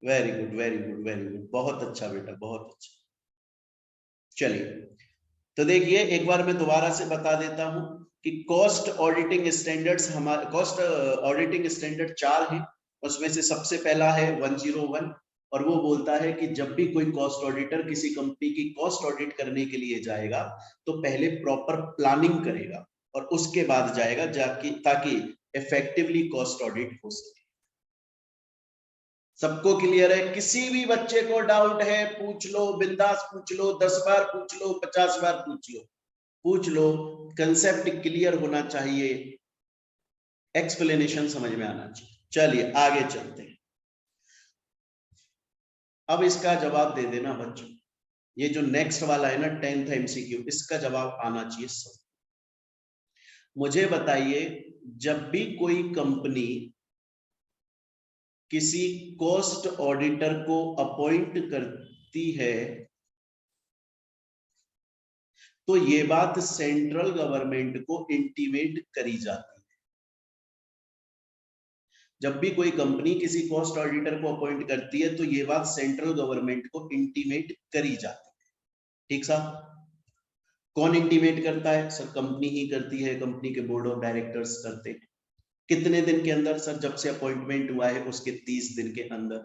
Very good very good very good, बहुत अच्छा बेटा, बहुत अच्छा। चलिए, तो देखिए एक बार मैं दोबारा से बता देता हूं कि कॉस्ट ऑडिटिंग स्टैंडर्ड्स, हमारे कॉस्ट ऑडिटिंग स्टैंडर्ड 4 है, उसमें से सबसे पहला है 101, और वो बोलता है कि जब भी कोई कॉस्ट ऑडिटर किसी कंपनी की कॉस्ट ऑडिट करने के लिए जाएगा तो पहले प्रॉपर प्लानिंग करेगा और उसके बाद जाएगा, जाकि ताकि इफेक्टिवली कॉस्ट ऑडिट हो सके। सबको क्लियर है? किसी भी बच्चे को डाउट है पूछ लो, बिंदास पूछ लो, 10 बार पूछ लो, 50 बार पूछ लो, कंसेप्ट क्लियर होना चाहिए, एक्सप्लेनेशन समझ में आना चाहिए। चलिए आगे चलते हैं। अब इसका जवाब दे देना बच्चों, ये जो नेक्स्ट वाला है ना 10th एमसीक्यू, इसका जवाब आना चाहिए सब। मुझे बताइए, जब भी कोई कंपनी किसी कॉस्ट ऑडिटर को अपॉइंट करती है तो ये बात सेंट्रल गवर्नमेंट को इंटीमेट करी जाती है। जब भी कोई कंपनी किसी कॉस्ट ऑडिटर को अपॉइंट करती है तो ये बात सेंट्रल गवर्नमेंट को इंटीमेट करी जाती है। ठीक साहब? कौन इंटीमेट करता है? सर कंपनी ही करती है, कंपनी के बोर्ड ऑफ डायरेक्टर्स करते हैं। कितने दिन के अंदर? सर जब से अपॉइंटमेंट हुआ है उसके 30 दिन के अंदर।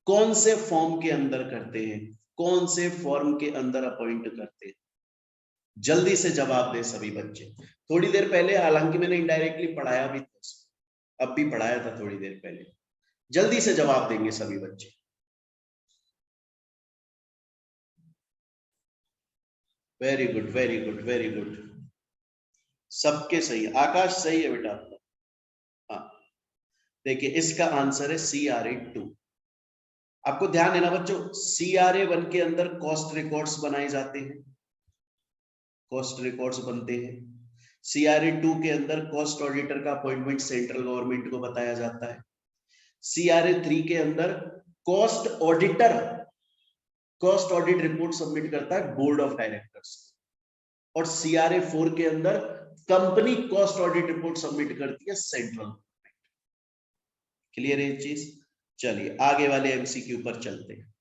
कौन से फॉर्म के अंदर करते हैं? कौन से फॉर्म के अंदर अपॉइंट करते हैं? जल्दी से जवाब दे सभी बच्चे। थोड़ी देर पहले हालांकि मैंने इनडायरेक्टली पढ़ाया भी था, अब भी पढ़ाया था थोड़ी देर पहले। जल्दी से जवाब देंगे सभी बच्चे। Very good very good very good, सबके सही है। आकाश सही है बेटा आपका। हाँ देखिए, इसका आंसर है CRA 2। आपको ध्यान है ना बच्चों, CRA 1 के अंदर कॉस्ट रिकॉर्ड्स बनाए जाते हैं, कॉस्ट रिकॉर्ड्स बनते हैं। CRA 2 के अंदर कॉस्ट ऑडिटर का अपॉइंटमेंट सेंट्रल गवर्नमेंट को बताया जाता है। CRA 3 के अंदर cost auditor cost audit report submit करता है बोर्ड ऑफ डायरेक्टर्स, और CRA 4 के अंदर company cost audit report submit करती है सेंट्रल गवर्नमेंट। क्लियर है ये चीज? चलिए आगे वाले MCQ पर चलते हैं।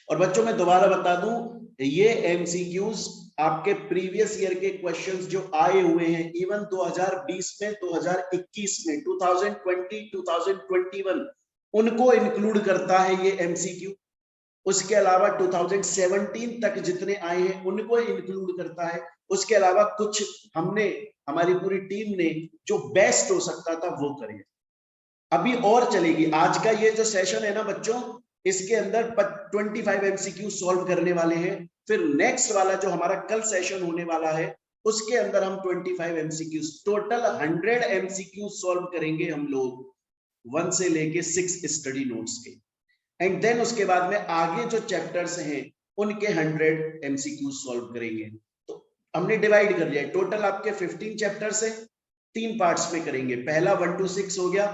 और बच्चों मैं दोबारा बता दूं, ये MCQs आपके प्रीवियस ईयर के क्वेश्चंस जो आए हुए हैं, इवन 2020 में, 2021 में, 2020, 2021, उनको इंक्लूड करता है ये MCQ। उसके अलावा 2017 तक जितने आए हैं उनको इंक्लूड करता है। उसके अलावा कुछ हमने, हमारी पूरी टीम ने जो बेस्ट हो सकता था वो करें। अभी और चलेगी। आज का ये जो सेशन है ना बच्चों, इसके अंदर 25 एमसीक्यू सॉल्व करने वाले हैं। फिर नेक्स्ट वाला जो हमारा कल सेशन होने वाला है उसके अंदर हम 25 एमसीक्यू, टोटल 100 एमसीक्यू सॉल्व करेंगे हम लोग 1 से लेके 6 स्टडी नोट्स के। एंड देन उसके बाद में आगे जो चैप्टर्स हैं उनके 100 एमसीक्यू सॉल्व करेंगे। तो हमने डिवाइड कर लिया, टोटल आपके 15 चैप्टर्स हैं, 3 पार्ट्स में करेंगे। पहला 1 to 6 हो गया,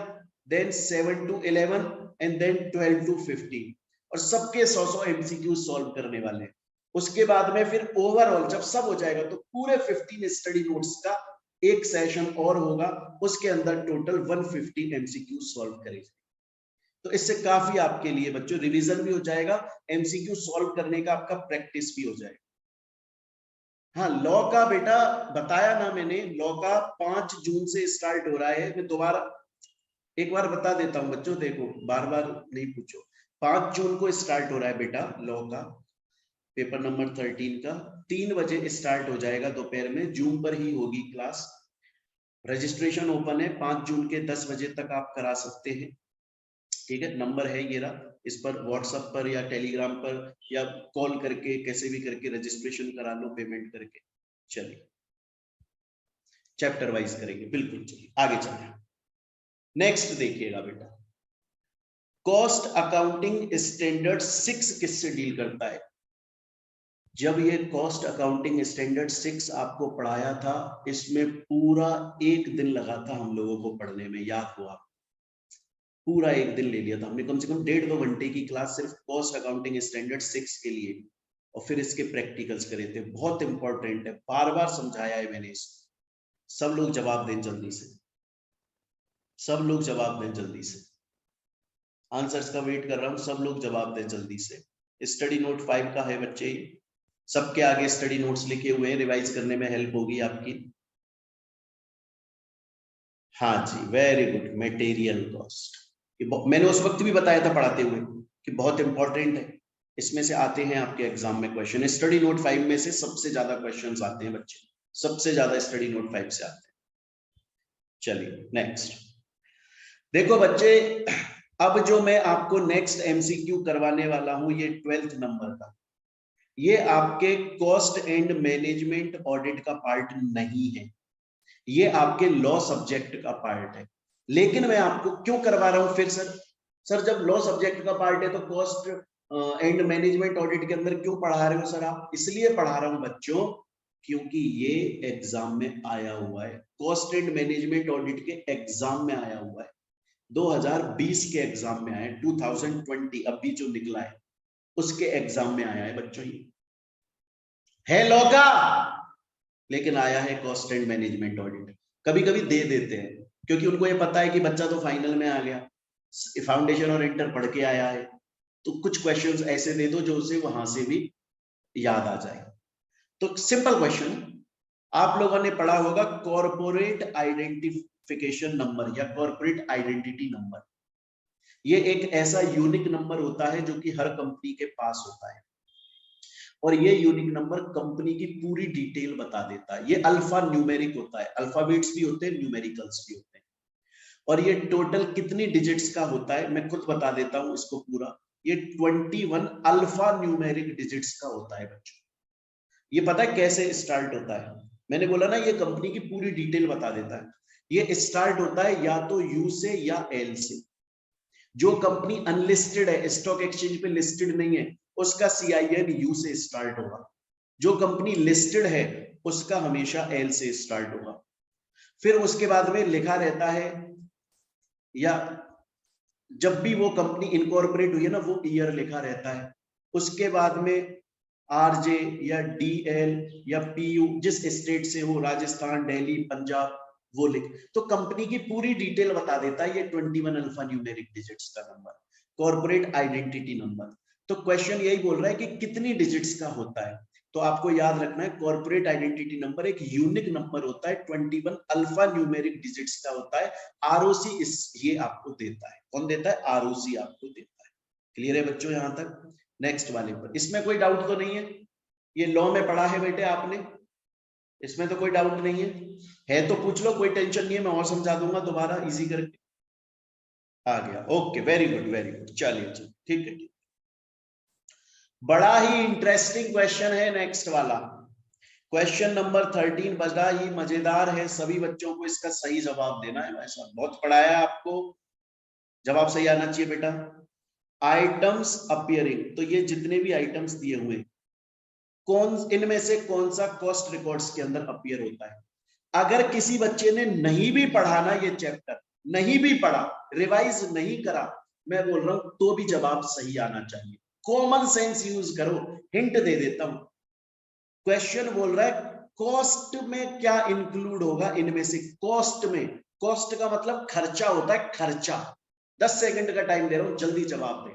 then 7 to 11 and then 12 to 15, और सबके 100 एमसीक्यू सॉल्व करने वाले हैं। उसके बाद में फिर ओवरऑल जब सब हो जाएगा तो पूरे 15 स्टडी नोट्स का एक सेशन और होगा, उसके अंदर टोटल 150 एमसीक्यू सॉल्व करेंगे। तो इससे काफी आपके लिए बच्चों रिवीजन भी हो जाएगा, एमसीक्यू सॉल्व करने का आपका प्रैक्टिस भी हो जाएगा। हाँ, लॉ का बेटा बताया ना मैंने, लॉ का 5 जून से स्टार्ट हो रहा है। मैं दोबारा एक बार बता देता हूं बच्चों, देखो बार बार नहीं पूछो। 5 जून को स्टार्ट हो रहा है बेटा लॉ का पेपर नंबर 13 का, 3 बजे स्टार्ट हो जाएगा दोपहर में, जूम पर ही होगी क्लास। रजिस्ट्रेशन ओपन है, 5 जून के 10 बजे तक आप करा सकते हैं। ठीक है, नंबर है ये रहा, इस पर व्हाट्सएप पर या टेलीग्राम पर या कॉल करके कैसे भी करके रजिस्ट्रेशन करा लो पेमेंट करके। चलिए चैप्टर वाइज करेंगे, बिल्कुल। चलिए आगे चलते हैं। नेक्स्ट देखिएगा बेटा, कॉस्ट अकाउंटिंग स्टैंडर्ड 6 किससे डील करता है? जब ये कॉस्ट अकाउंटिंग स्टैंडर्ड 6 आपको पढ़ाया था, इसमें पूरा 1 दिन लगा था हम लोगों को पढ़ने में, याद हो आप? पूरा 1 दिन ले लिया था हमने, कम से कम 1.5-2 घंटे की क्लास सिर्फ कॉस्ट अकाउंटिंग स्टैंडर्ड 6 के लिए, और फिर इसके प्रैक्टिकल्स करे थे। बहुत इंपॉर्टेंट है, बार बार समझाया है मैंने इसको। सब लोग जवाब दें जल्दी से, सब लोग जवाब दें जल्दी से, आंसर्स का वेट कर रहा हूं, सब लोग जवाब दें जल्दी से। स्टडी नोट 5 का है बच्चे, सबके आगे स्टडी नोट्स लिखे हुए हैं, रिवाइज करने में हेल्प होगी आपकी। हाँ जी, वेरी गुड। मटेरियल कॉस्ट, मैंने उस वक्त भी बताया था पढ़ाते हुए कि बहुत इंपॉर्टेंट है, इसमें से आते हैं आपके एग्जाम में क्वेश्चन। स्टडी नोट 5 में से सबसे ज्यादा क्वेश्चंस आते हैं बच्चे, सबसे ज्यादा स्टडी नोट 5 से आते हैं। चलिए नेक्स्ट देखो बच्चे, अब जो मैं आपको नेक्स्ट एमसीक्यू करवाने वाला हूं, ये 12th नंबर का, ये आपके कॉस्ट एंड मैनेजमेंट ऑडिट का पार्ट नहीं है, ये आपके लॉ सब्जेक्ट का पार्ट है। लेकिन मैं आपको क्यों करवा रहा हूं फिर? सर जब लॉ सब्जेक्ट का पार्ट है तो कॉस्ट एंड मैनेजमेंट ऑडिट के अंदर क्यों पढ़ा रहे हो सर आप? इसलिए पढ़ा रहा हूं बच्चों क्योंकि ये एग्जाम में आया हुआ है, कॉस्ट एंड मैनेजमेंट ऑडिट के एग्जाम में आया हुआ है, 2020 के एग्जाम में आया है, 2020 अभी जो निकला है उसके एग्जाम में आया है बच्चों। ये है लॉ का, लेकिन आया है कॉस्ट एंड मैनेजमेंट ऑडिट। कभी कभी दे देते हैं क्योंकि उनको ये पता है कि बच्चा तो फाइनल में आ गया, फाउंडेशन और इंटर पढ़ के आया है, तो कुछ क्वेश्चंस ऐसे दे दो जो उसे वहां से भी याद आ जाए। तो सिंपल क्वेश्चन आप लोगों ने पढ़ा होगा, कॉर्पोरेट आइडेंटिफिकेशन नंबर या कॉर्पोरेट आइडेंटिटी नंबर। ये एक ऐसा यूनिक नंबर होता है जो कि हर कंपनी के पास होता है, और ये यूनिक नंबर कंपनी की पूरी डिटेल बता देता है। ये अल्फा न्यूमेरिक होता है, अल्फाबेट्स भी होते हैं, न्यूमेरिकल्स भी होते हैं, और ये टोटल कितनी डिजिट्स का होता है मैं खुद बता देता हूं इसको पूरा। ये 21 अल्फा न्यूमेरिक डिजिट्स का होता है बच्चों। ये पता है कैसे स्टार्ट होता है? मैंने बोला ना ये कंपनी की पूरी डिटेल बता देता है। ये स्टार्ट होता है या तो यू से या एल से। जो कंपनी अनलिस्टेड है, स्टॉक एक्सचेंज पे लिस्टेड नहीं है, उसका CIN यू से स्टार्ट होगा। जो कंपनी लिस्टेड है उसका हमेशा एल से स्टार्ट होगा। फिर उसके बाद में लिखा रहता है, या जब भी वो कंपनी इनकॉर्पोरेट हुई है ना, वो ईयर लिखा रहता है। उसके बाद में RJ या DL या PU, जिस स्टेट से हो, राजस्थान, दिल्ली, पंजाब, वो लिख, तो कंपनी की पूरी डिटेल बता देता है ये 21 अल्फा न्यूमेरिक डिजिट्स का नंबर, कॉर्पोरेट आइडेंटिटी नंबर। तो क्वेश्चन यही बोल रहा है कि कितनी डिजिट्स का होता है, तो आपको याद रखना है कॉर्पोरेट आइडेंटिटी नंबर एक यूनिक नंबर होता है, 21 अल्फा न्यूमेरिक डिजिट्स का होता है। ROC ये आपको देता है, कौन देता है? ROC आपको देता है। क्लियर है बच्चों यहां तक? नेक्स्ट वाले पर। इसमें कोई डाउट तो नहीं है? ये लॉ में पढ़ा है बेटे आपने, इसमें तो कोई डाउट नहीं है तो पूछ लो, कोई टेंशन नहीं है, मैं और समझा दूंगा दोबारा इजी करके। आ गया, okay, very good very good, चलिए चलिए, ठीक है। बड़ा ही इंटरेस्टिंग क्वेश्चन है नेक्स्ट वाला, क्वेश्चन नंबर 13 बड़ा ही मजेदार है, सभी बच्चों को इसका सही जवाब देना है। भाई साहब बहुत पढ़ाया आपको, जवाब सही आना चाहिए बेटा। आइटम्स अपीयरिंग, तो ये जितने भी आइटम्स दिए हुए, कौन इनमें से कौन सा कॉस्ट रिकॉर्ड्स के अंदर अपीयर होता है? अगर किसी बच्चे ने नहीं भी पढ़ा ना ये चैप्टर, नहीं भी पढ़ा, रिवाइज नहीं करा, मैं बोल रहा हूं तो भी जवाब सही आना चाहिए। कॉमन सेंस यूज करो, हिंट दे देता हूं। क्वेश्चन बोल रहा है कॉस्ट में क्या इंक्लूड होगा इनमें से? कॉस्ट में, कॉस्ट का मतलब खर्चा होता है, खर्चा। 10 सेकंड का टाइम दे रहा हूं, जल्दी जवाब दे।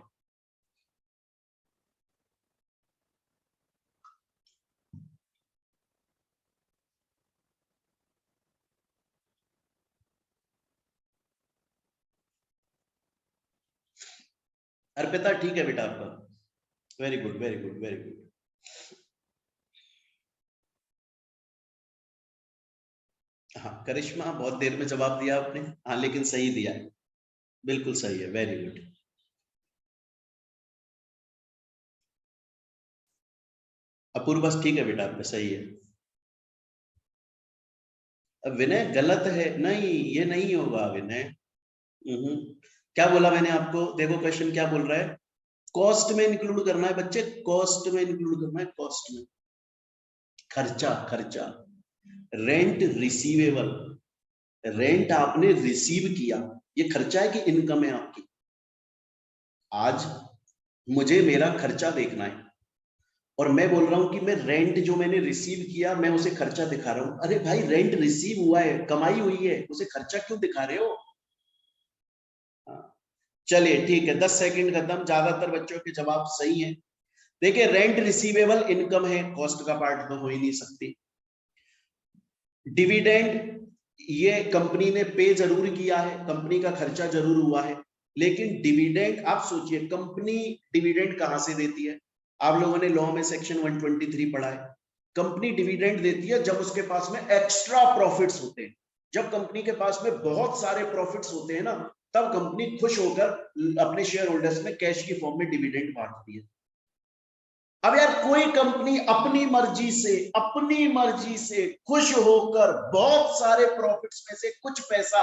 अर्पिता ठीक है बेटा आपका, very good very good very good. हाँ करिश्मा, बहुत देर में जवाब दिया आपने, हाँ लेकिन सही दिया है, बिल्कुल सही है, वेरी गुड। अपूर्व बस ठीक है बेटा आपका सही है। अब विनय गलत है, नहीं ये नहीं होगा विनय। क्या बोला मैंने आपको? देखो क्वेश्चन क्या बोल रहा है, कॉस्ट में इंक्लूड करना है बच्चे, कॉस्ट में इंक्लूड करना है, कॉस्ट में खर्चा, खर्चा। रेंट रिसीवेबल, रेंट आपने रिसीव किया, ये खर्चा है कि इनकम है आपकी? आज मुझे मेरा खर्चा देखना है और मैं बोल रहा हूं कि मैं रेंट जो मैंने रिसीव किया मैं उसे खर्चा दिखा रहा हूं। अरे भाई रेंट रिसीव हुआ है, कमाई हुई है, उसे खर्चा क्यों दिखा रहे हो? चलिए ठीक है, 10 सेकंड खत्म, ज्यादातर बच्चों के जवाब सही हैं। देखिए रेंट रिसीवेबल इनकम है, कॉस्ट का पार्ट तो हो ही नहीं सकती। डिविडेंड, ये कंपनी ने पे जरूर किया है, कंपनी का खर्चा जरूर हुआ है, लेकिन डिविडेंड आप सोचिए कंपनी डिविडेंड कहां से देती है? आप लोगों ने लॉ में सेक्शन 123 पढ़ा है। कंपनी डिविडेंड देती है जब उसके पास में एक्स्ट्रा प्रॉफिट्स होते हैं, जब कंपनी के पास में बहुत सारे प्रॉफिट्स होते हैं ना, तब कंपनी खुश होकर अपने शेयर होल्डर्स में कैश की फॉर्म में डिविडेंड बांटती है। अब यार कोई कंपनी अपनी मर्जी से खुश होकर बहुत सारे प्रॉफिट्स में से कुछ पैसा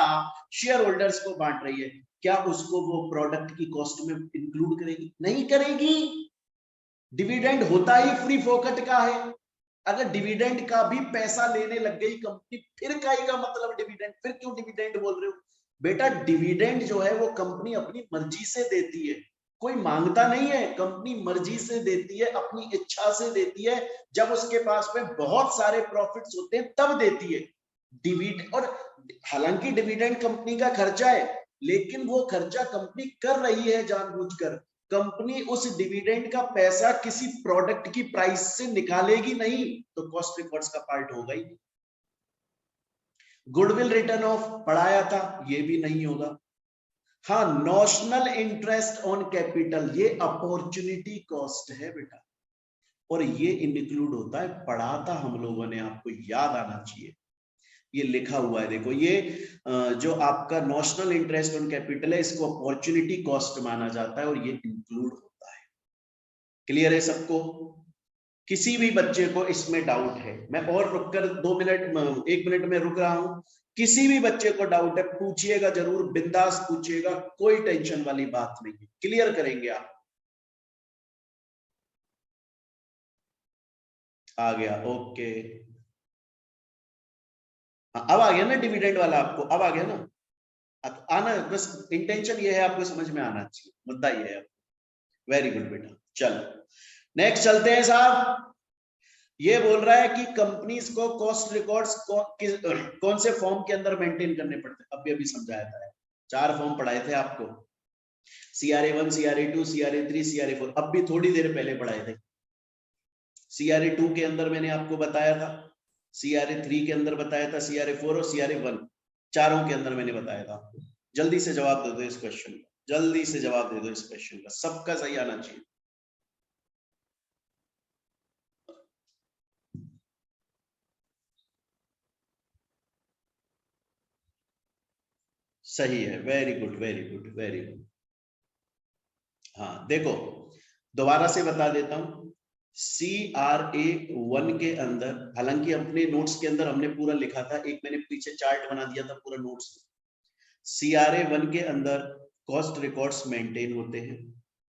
शेयर होल्डर्स को बांट रही है, क्या उसको वो प्रोडक्ट की कॉस्ट में इंक्लूड करेगी? नहीं करेगी। डिविडेंड होता ही फ्री फोकट का है। अगर डिविडेंड का भी पैसा लेने लग गई कंपनी, फिर का ही का मतलब डिविडेंड, फिर क्यों डिविडेंड बोल रहे हो? बेटा डिविडेंड जो है वो कंपनी अपनी मर्जी से देती है, कोई मांगता नहीं है, कंपनी मर्जी से देती है, अपनी इच्छा से देती है, जब उसके पास में बहुत सारे प्रॉफिट्स होते हैं तब देती है डिविडेंड। और हालांकि डिविडेंड कंपनी का खर्चा है, लेकिन वो खर्चा कंपनी कर रही है जानबूझकर। कंपनी उस डिविडेंड का पैसा किसी प्रोडक्ट की प्राइस से निकालेगी नहीं, तो कॉस्ट रिकॉर्ड्स का पार्ट होगा ही। गुडविल रिटर्न ऑफ पढ़ाया था, ये भी नहीं होगा। हाँ नॉशनल इंटरेस्ट ऑन कैपिटल, ये अपॉर्चुनिटी कॉस्ट है बेटा, और ये इंक्लूड होता है, पढ़ा था हम लोगों ने, आपको याद आना चाहिए, ये लिखा हुआ है देखो, ये जो आपका नॉशनल इंटरेस्ट ऑन कैपिटल है इसको अपॉर्चुनिटी कॉस्ट माना जाता है और ये इंक्लूड होता है। क्लियर है सबको? किसी भी बच्चे को इसमें डाउट है, मैं और रुककर 2 मिनट 1 मिनट में रुक रहा हूं, किसी भी बच्चे को डाउट है पूछिएगा जरूर, बिंदास पूछिएगा, कोई टेंशन वाली बात नहीं है, क्लियर करेंगे आप। आ गया, ओके। अब आ गया ना डिविडेंड वाला आपको, अब आ गया ना? आना, बस इंटेंशन ये है आपको समझ में आना चाहिए, मुद्दा ये है। वेरी गुड बेटा, चलो नेक्स्ट चलते हैं साहब। ये बोल रहा है कि कंपनीज को कॉस्ट रिकॉर्ड्स कौन से फॉर्म के अंदर मेंटेन करने पड़ते हैं? अभी अभी समझाया था, 4 फॉर्म पढ़ाए थे आपको, CRA1, CRA2, CRA3, CRA4, अब भी थोड़ी देर पहले पढ़ाए थे। CRA2 के अंदर मैंने आपको बताया था, CRA3 के अंदर बताया था, CRA4 और CRA1, चारों के अंदर मैंने बताया था आपको। जल्दी से जवाब दे दो इस क्वेश्चन का, जल्दी से जवाब दे दो इस क्वेश्चन का, सबका सही आना चाहिए। सही है, very good very good very good. हाँ देखो, दोबारा से बता देता हूं, CRA1 के अंदर, हालांकि अपने नोट्स के अंदर हमने पूरा लिखा था, एक मैंने पीछे चार्ट बना दिया था पूरा नोट्स में। CRA1 के अंदर कॉस्ट रिकॉर्ड्स मेंटेन होते हैं।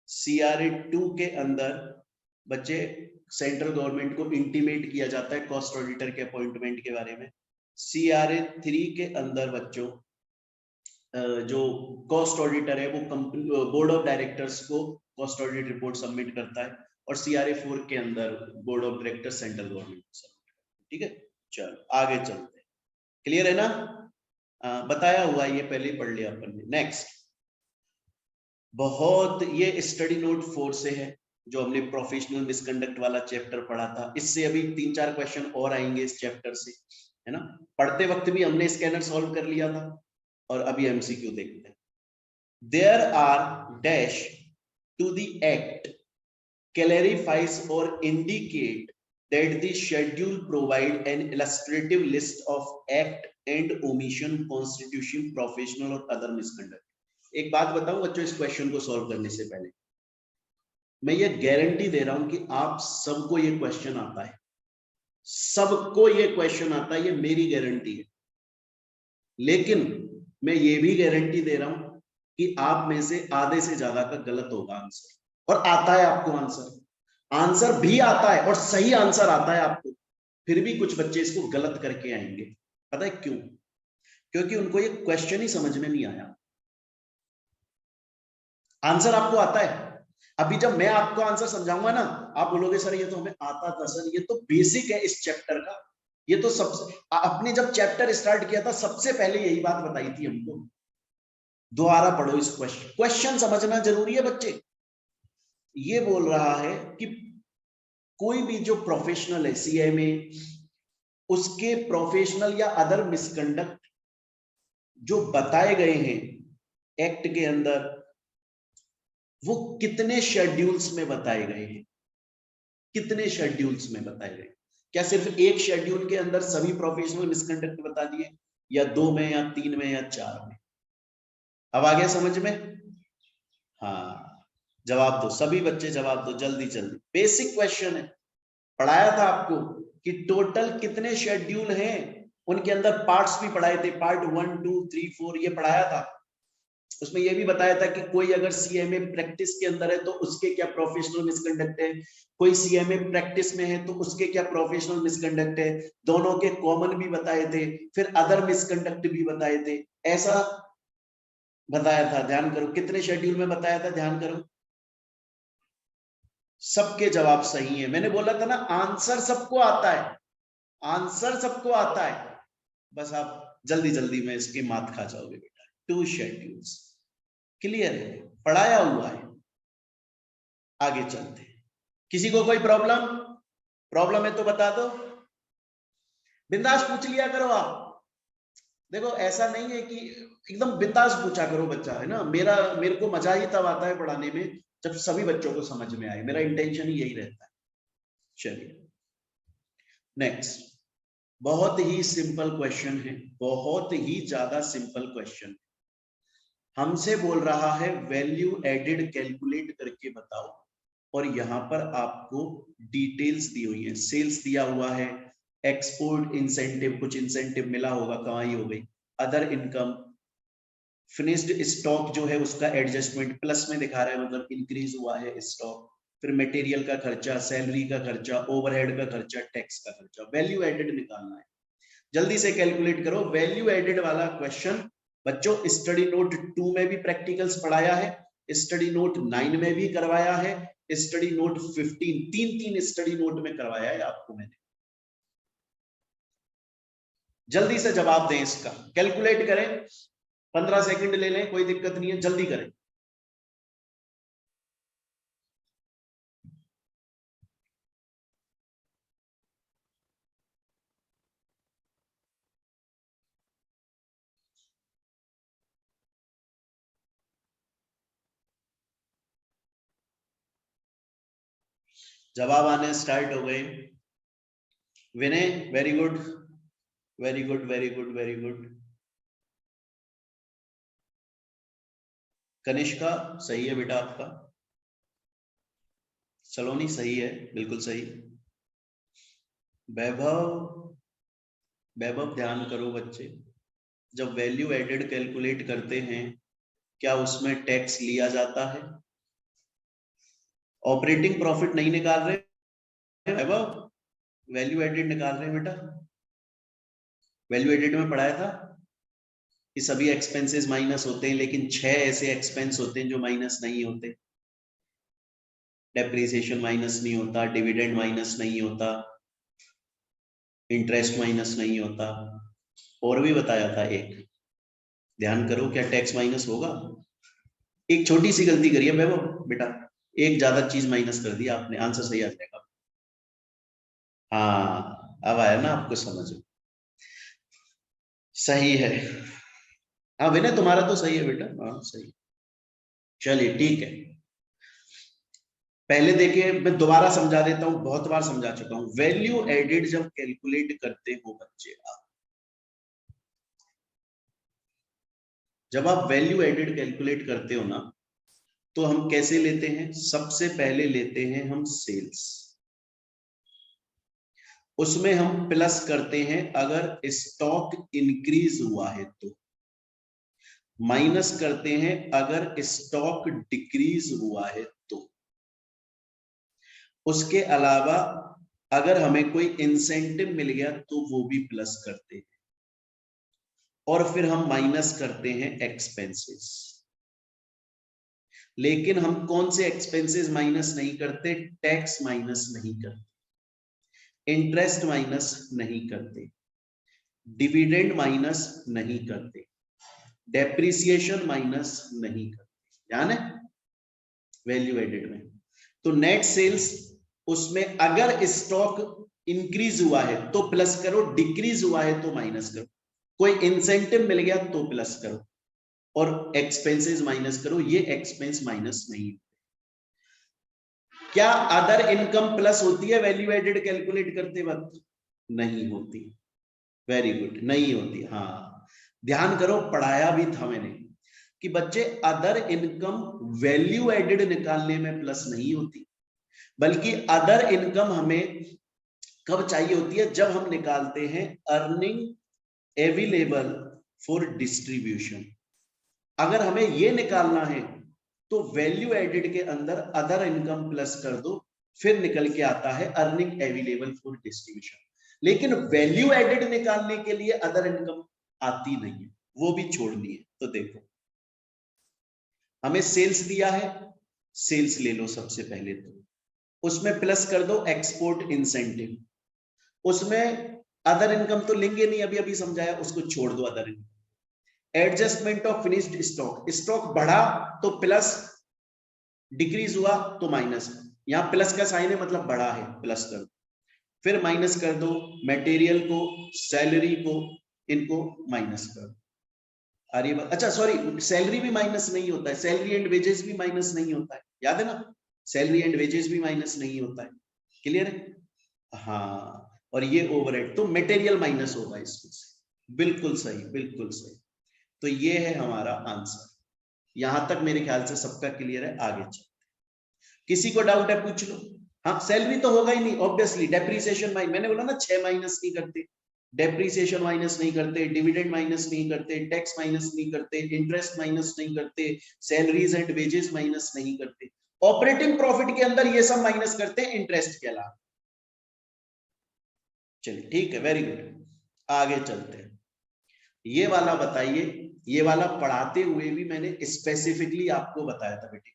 CRA2 के अंदर बच्चे सेंट्रल गवर्नमेंट को इंटीमेट किया जाता है कॉस्ट ऑडिटर के अपॉइंटमेंट के बारे में। CRA3 के अंदर बच्चों जो कॉस्ट ऑडिटर है वो कंपनी बोर्ड ऑफ डायरेक्टर्स को कॉस्ट ऑडिट रिपोर्ट सबमिट करता है, और CRA4 के अंदर board of director central government को सबमिट करता है। ठीक है, चलो आगे चलते हैं। क्लियर है ना? बताया हुआ ये पहले ही पढ़ लिया अपन ने। नेक्स्ट, बहुत ये स्टडी नोट 4 से है, जो हमने प्रोफेशनल मिसकंडक्ट वाला चैप्टर पढ़ा था। इससे अभी 3-4 क्वेश्चन और आएंगे इस चैप्टर से, है ना। पढ़ते वक्त भी हमने स्कैनर सॉल्व कर लिया था, और अभी MCQ देखते हैं। There are dash to the act clarifies or indicate that the schedule provide an illustrative list of act and omission constitution professional or other misconduct। एक बात बताऊं बच्चों, इस क्वेश्चन को सॉल्व करने से पहले मैं ये गारंटी दे रहा हूं कि आप सबको ये क्वेश्चन आता है, सबको ये क्वेश्चन आता है, ये मेरी गारंटी है। लेकिन मैं ये भी गारंटी दे रहा हूं कि आप में से आधे से ज्यादा का गलत होगा आंसर, और आता है आपको आंसर भी आता है, और सही आंसर आता है आपको, फिर भी कुछ बच्चे इसको गलत करके आएंगे। पता है क्यों? क्योंकि उनको ये क्वेश्चन ही समझ में नहीं आया। आंसर आपको आता है, अभी जब मैं आपको आंसर समझाऊंगा ना, आप बोलोगे सर ये तो हमें आता था सर, ये तो बेसिक है इस चैप्टर का। ये तो सबसे, आपने जब चैप्टर स्टार्ट किया था सबसे पहले यही बात बताई थी हमको। दोबारा पढ़ो इस क्वेश्चन समझना जरूरी है बच्चे। ये बोल रहा है कि कोई भी जो प्रोफेशनल है CMA, उसके प्रोफेशनल या अदर मिसकंडक्ट जो बताए गए हैं एक्ट के अंदर, वो कितने शेड्यूल्स में बताए गए हैं, कितने शेड्यूल्स में बताए गए। क्या सिर्फ एक शेड्यूल के अंदर सभी प्रोफेशनल मिसकंडक्ट बता दिए, या 2 में, या 3 में, या 4 में? अब आ गया समझ में? हाँ, जवाब दो सभी बच्चे, जवाब दो जल्दी जल्दी। बेसिक क्वेश्चन है, पढ़ाया था आपको कि टोटल कितने शेड्यूल हैं, उनके अंदर पार्ट्स भी पढ़ाए थे, पार्ट 1 2 3 4 ये पढ़ाया था। उसमें ये भी बताया था कि कोई अगर CMA प्रैक्टिस के अंदर है तो उसके क्या प्रोफेशनल मिसकंडक्ट है, कोई CMA प्रैक्टिस में है तो उसके क्या प्रोफेशनल मिसकंडक्ट है, दोनों के कॉमन भी बताए थे, फिर अदर मिसकंडक्ट भी बताए थे, ऐसा बताया था। ध्यान करो कितने शेड्यूल में बताया था, ध्यान करो। सबके जवाब सही है। मैंने बोला था ना, आंसर सबको आता है, आंसर सबको आता है, बस आप जल्दी जल्दी में इसकी मात खा जाओगे बेटा। 2 शेड्यूल्स क्लियर है, पढ़ाया हुआ है। आगे चलते हैं। किसी को कोई प्रॉब्लम प्रॉब्लम है तो बता दो, बिंदास पूछ लिया करो आप। देखो ऐसा नहीं है कि एकदम बिंदास पूछा करो बच्चा, है ना। मेरे को मजा ही तब आता है पढ़ाने में जब सभी बच्चों को समझ में आए, मेरा इंटेंशन ही यही रहता है। चलिए नेक्स्ट, बहुत ही सिंपल क्वेश्चन है, बहुत ही ज्यादा सिंपल क्वेश्चन। हमसे बोल रहा है वैल्यू एडेड कैलकुलेट करके बताओ, और यहां पर आपको डिटेल्स दी हुई है, सेल्स दिया हुआ है, एक्सपोर्ट इंसेंटिव, कुछ इंसेंटिव मिला होगा, कमाई हो गई, अदर इनकम, फिनिश्ड स्टॉक जो है उसका एडजस्टमेंट प्लस में दिखा रहा है, मतलब इंक्रीज हुआ है स्टॉक, फिर मटेरियल का खर्चा, सैलरी का खर्चा, ओवरहेड का खर्चा, टैक्स का खर्चा, वैल्यू एडेड निकालना है। जल्दी से कैलकुलेट करो। वैल्यू एडेड वाला क्वेश्चन बच्चों स्टडी नोट 2 में भी प्रैक्टिकल्स पढ़ाया है, स्टडी नोट 9 में भी करवाया है, स्टडी नोट 15, 3 स्टडी नोट में करवाया है आपको मैंने। जल्दी से जवाब दें इसका, कैलकुलेट करें, 15 सेकंड ले लें, कोई दिक्कत नहीं है, जल्दी करें। जवाब आने स्टार्ट हो गए। Vinay very good very good very good very good. Kanishka सही है बेटा आपका, सलोनी सही है, बिल्कुल सही। वैभव, वैभव ध्यान करो बच्चे, जब वैल्यू एडेड कैलकुलेट करते हैं क्या उसमें टैक्स लिया जाता है? ऑपरेटिंग प्रॉफिट नहीं निकाल रहे वैभव, वैल्यू एडेड निकाल रहे हैं बेटा। वैल्यू एडेड में पढ़ाया था कि सभी एक्सपेंसेस माइनस होते हैं, लेकिन 6 ऐसे एक्सपेंस होते हैं जो माइनस नहीं होते। डेप्रिसिएशन माइनस नहीं होता, डिविडेंड माइनस नहीं होता, इंटरेस्ट माइनस नहीं होता, और भी बताया था एक, ध्यान करो क्या टैक्स माइनस होगा? एक छोटी सी गलती करिए वैभव बेटा, एक ज्यादा चीज माइनस कर दिया आपने, आंसर सही आ जाएगा। हाँ अब आया ना आपको समझ, सही है। हाँ विनय तुम्हारा तो सही है बेटा, हाँ सही। चलिए ठीक है, पहले देखिए मैं दोबारा समझा देता हूं, बहुत बार समझा चुका हूं। वैल्यू एडेड जब कैलकुलेट करते हो बच्चे आप, जब आप वैल्यू एडेड कैलकुलेट करते हो ना, तो हम कैसे लेते हैं? सबसे पहले लेते हैं हम सेल्स, उसमें हम प्लस करते हैं अगर स्टॉक इंक्रीज हुआ है तो, माइनस करते हैं अगर स्टॉक डिक्रीज हुआ है तो, उसके अलावा अगर हमें कोई इंसेंटिव मिल गया तो वो भी प्लस करते हैं, और फिर हम माइनस करते हैं एक्सपेंसेस। लेकिन हम कौन से एक्सपेंसेस माइनस नहीं करते? टैक्स माइनस नहीं करते, इंटरेस्ट माइनस नहीं करते, डिविडेंड माइनस नहीं करते, डेप्रिसिएशन माइनस नहीं करते, ध्यान है वैल्यू एडेड में। तो नेट सेल्स, उसमें अगर स्टॉक इंक्रीज हुआ है तो प्लस करो, डिक्रीज हुआ है तो माइनस करो, कोई इंसेंटिव मिल गया तो प्लस करो, और एक्सपेंसेस माइनस करो, ये एक्सपेंस माइनस नहीं। क्या अदर इनकम प्लस होती है वैल्यू एडेड कैलकुलेट करते वक्त? नहीं होती, वेरी गुड, नहीं होती। हाँ ध्यान करो, पढ़ाया भी था मैंने कि बच्चे अदर इनकम वैल्यू एडेड निकालने में प्लस नहीं होती, बल्कि अदर इनकम हमें कब चाहिए होती है? जब हम निकालते हैं अर्निंग अवेलेबल फॉर डिस्ट्रीब्यूशन। अगर हमें ये निकालना है तो वैल्यू एडेड के अंदर अदर इनकम प्लस कर दो, फिर निकल के आता है अर्निंग अवेलेबल फॉर डिस्ट्रीब्यूशन। लेकिन वैल्यू एडेड निकालने के लिए अदर इनकम आती नहीं है, वो भी छोड़नी है। तो देखो हमें सेल्स दिया है, सेल्स ले लो सबसे पहले, तो उसमें प्लस कर दो एक्सपोर्ट इंसेंटिव, उसमें अदर इनकम तो लेंगे नहीं, अभी अभी समझाया, उसको छोड़ दो other income. Adjustment of finished stock, stock बढ़ा तो प्लस, डिक्रीज हुआ तो माइनस, यहां प्लस का साइन है मतलब बढ़ा है, प्लस कर दो, फिर माइनस कर दो मटेरियल को, सैलरी को, इनको माइनस कर दो। अरे अच्छा सॉरी, सैलरी भी माइनस नहीं होता है, सैलरी एंड वेजेस भी माइनस नहीं होता है, याद है ना, सैलरी एंड वेजेस भी माइनस नहीं होता है, क्लियर है? हाँ, और ये ओवरहेड तो मटेरियल माइनस होगा इसमें से, बिल्कुल सही, बिल्कुल सही। तो ये है हमारा आंसर। यहां तक मेरे ख्याल से सबका क्लियर है, आगे चल, किसी को डाउट है पूछ लो। हाँ सैलरी तो होगा ही नहीं ऑब्वियसली, डेप्रिसिएशन मैंने बोला ना 6 माइनस नहीं करते, डेप्रिसिएशन माइनस नहीं करते, डिविडेंड माइनस नहीं करते, टैक्स माइनस नहीं करते, इंटरेस्ट माइनस नहीं करते, सैलरीज एंड वेजेस माइनस नहीं करते, ऑपरेटिंग प्रॉफिट के अंदर ये सब माइनस करते हैं इंटरेस्ट के अलावा। चलिए ठीक है, वेरी गुड, आगे चलते हैं। ये वाला बताइए, ये वाला पढ़ाते हुए भी मैंने स्पेसिफिकली आपको बताया था बेटे,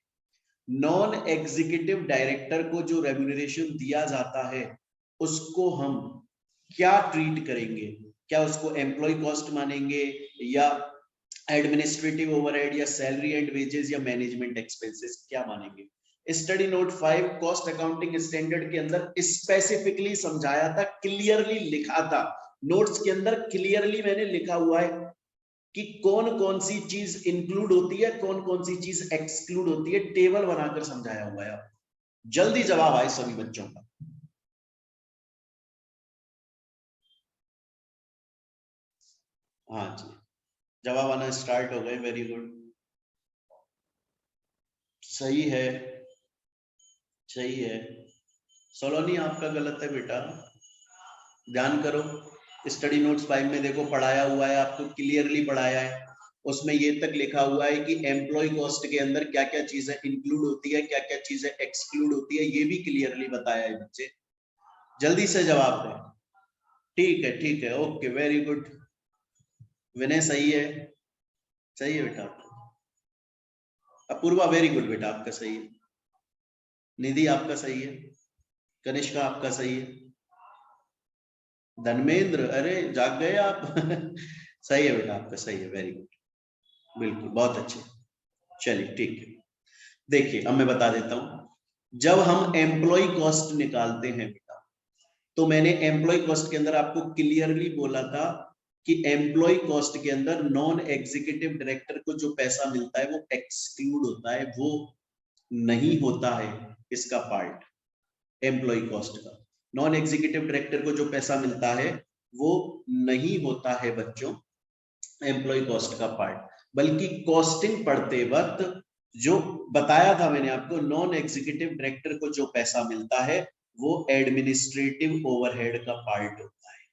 नॉन एग्जीक्यूटिव डायरेक्टर को जो रेम्यूनरेशन दिया जाता है उसको हम क्या ट्रीट करेंगे? क्या उसको एम्प्लॉय कॉस्ट मानेंगे, या एडमिनिस्ट्रेटिव ओवरहेड, या सैलरी एंड वेजेस, या मैनेजमेंट एक्सपेंसेस, क्या मानेंगे? Study note 5 cost accounting standard के अंदर स्पेसिफिकली समझाया था, क्लियरली लिखा था, नोट्स के अंदर क्लियरली मैंने लिखा हुआ है कि कौन कौन सी चीज इंक्लूड होती है, कौन कौन सी चीज एक्सक्लूड होती है, टेबल बनाकर समझाया हुआ है। जल्दी जवाब आए सभी बच्चों का। हाँ जी, जवाब आना स्टार्ट हो गए, वेरी गुड। सही है, सही है। सोलोनी आपका गलत है बेटा, ध्यान करो। स्टडी नोट्स 5 में देखो पढ़ाया हुआ है, आपको क्लियरली पढ़ाया है। उसमें ये तक लिखा हुआ है कि एम्प्लॉय कॉस्ट के अंदर क्या क्या चीजें इंक्लूड होती है, क्या क्या चीजें एक्सक्लूड होती है, ये भी क्लियरली बताया है बच्चे। जल्दी से जवाब दें। ठीक है, ओके, वेरी गुड। विनय सही है, सही है बेटा आपका। अपूर्वा वेरी गुड बेटा, आपका सही है। निधि आपका सही है। कनिष्का आपका सही है। धर्मेंद्र, अरे जाग गए आप। सही है बेटा आपका, सही है, वेरी गुड, बिल्कुल, बहुत अच्छे। चलिए ठीक है, देखिए अब मैं बता देता हूं। जब हम एम्प्लॉय कॉस्ट निकालते हैं बेटा, तो मैंने एम्प्लॉय कॉस्ट के अंदर आपको क्लियरली बोला था कि एम्प्लॉय कॉस्ट के अंदर नॉन एग्जीक्यूटिव डायरेक्टर को जो पैसा मिलता है वो एक्सक्लूड होता है, वो नहीं होता है इसका पार्ट। एम्प्लॉय कॉस्ट का नॉन एग्जीक्यूटिव डायरेक्टर को जो पैसा मिलता है वो नहीं होता है बच्चों एम्प्लॉय कॉस्ट का पार्ट, बल्कि कॉस्टिंग पढ़ते वक्त जो बताया था मैंने आपको, नॉन एग्जीक्यूटिव डायरेक्टर को जो पैसा मिलता है वो एडमिनिस्ट्रेटिव ओवरहेड का पार्ट होता है।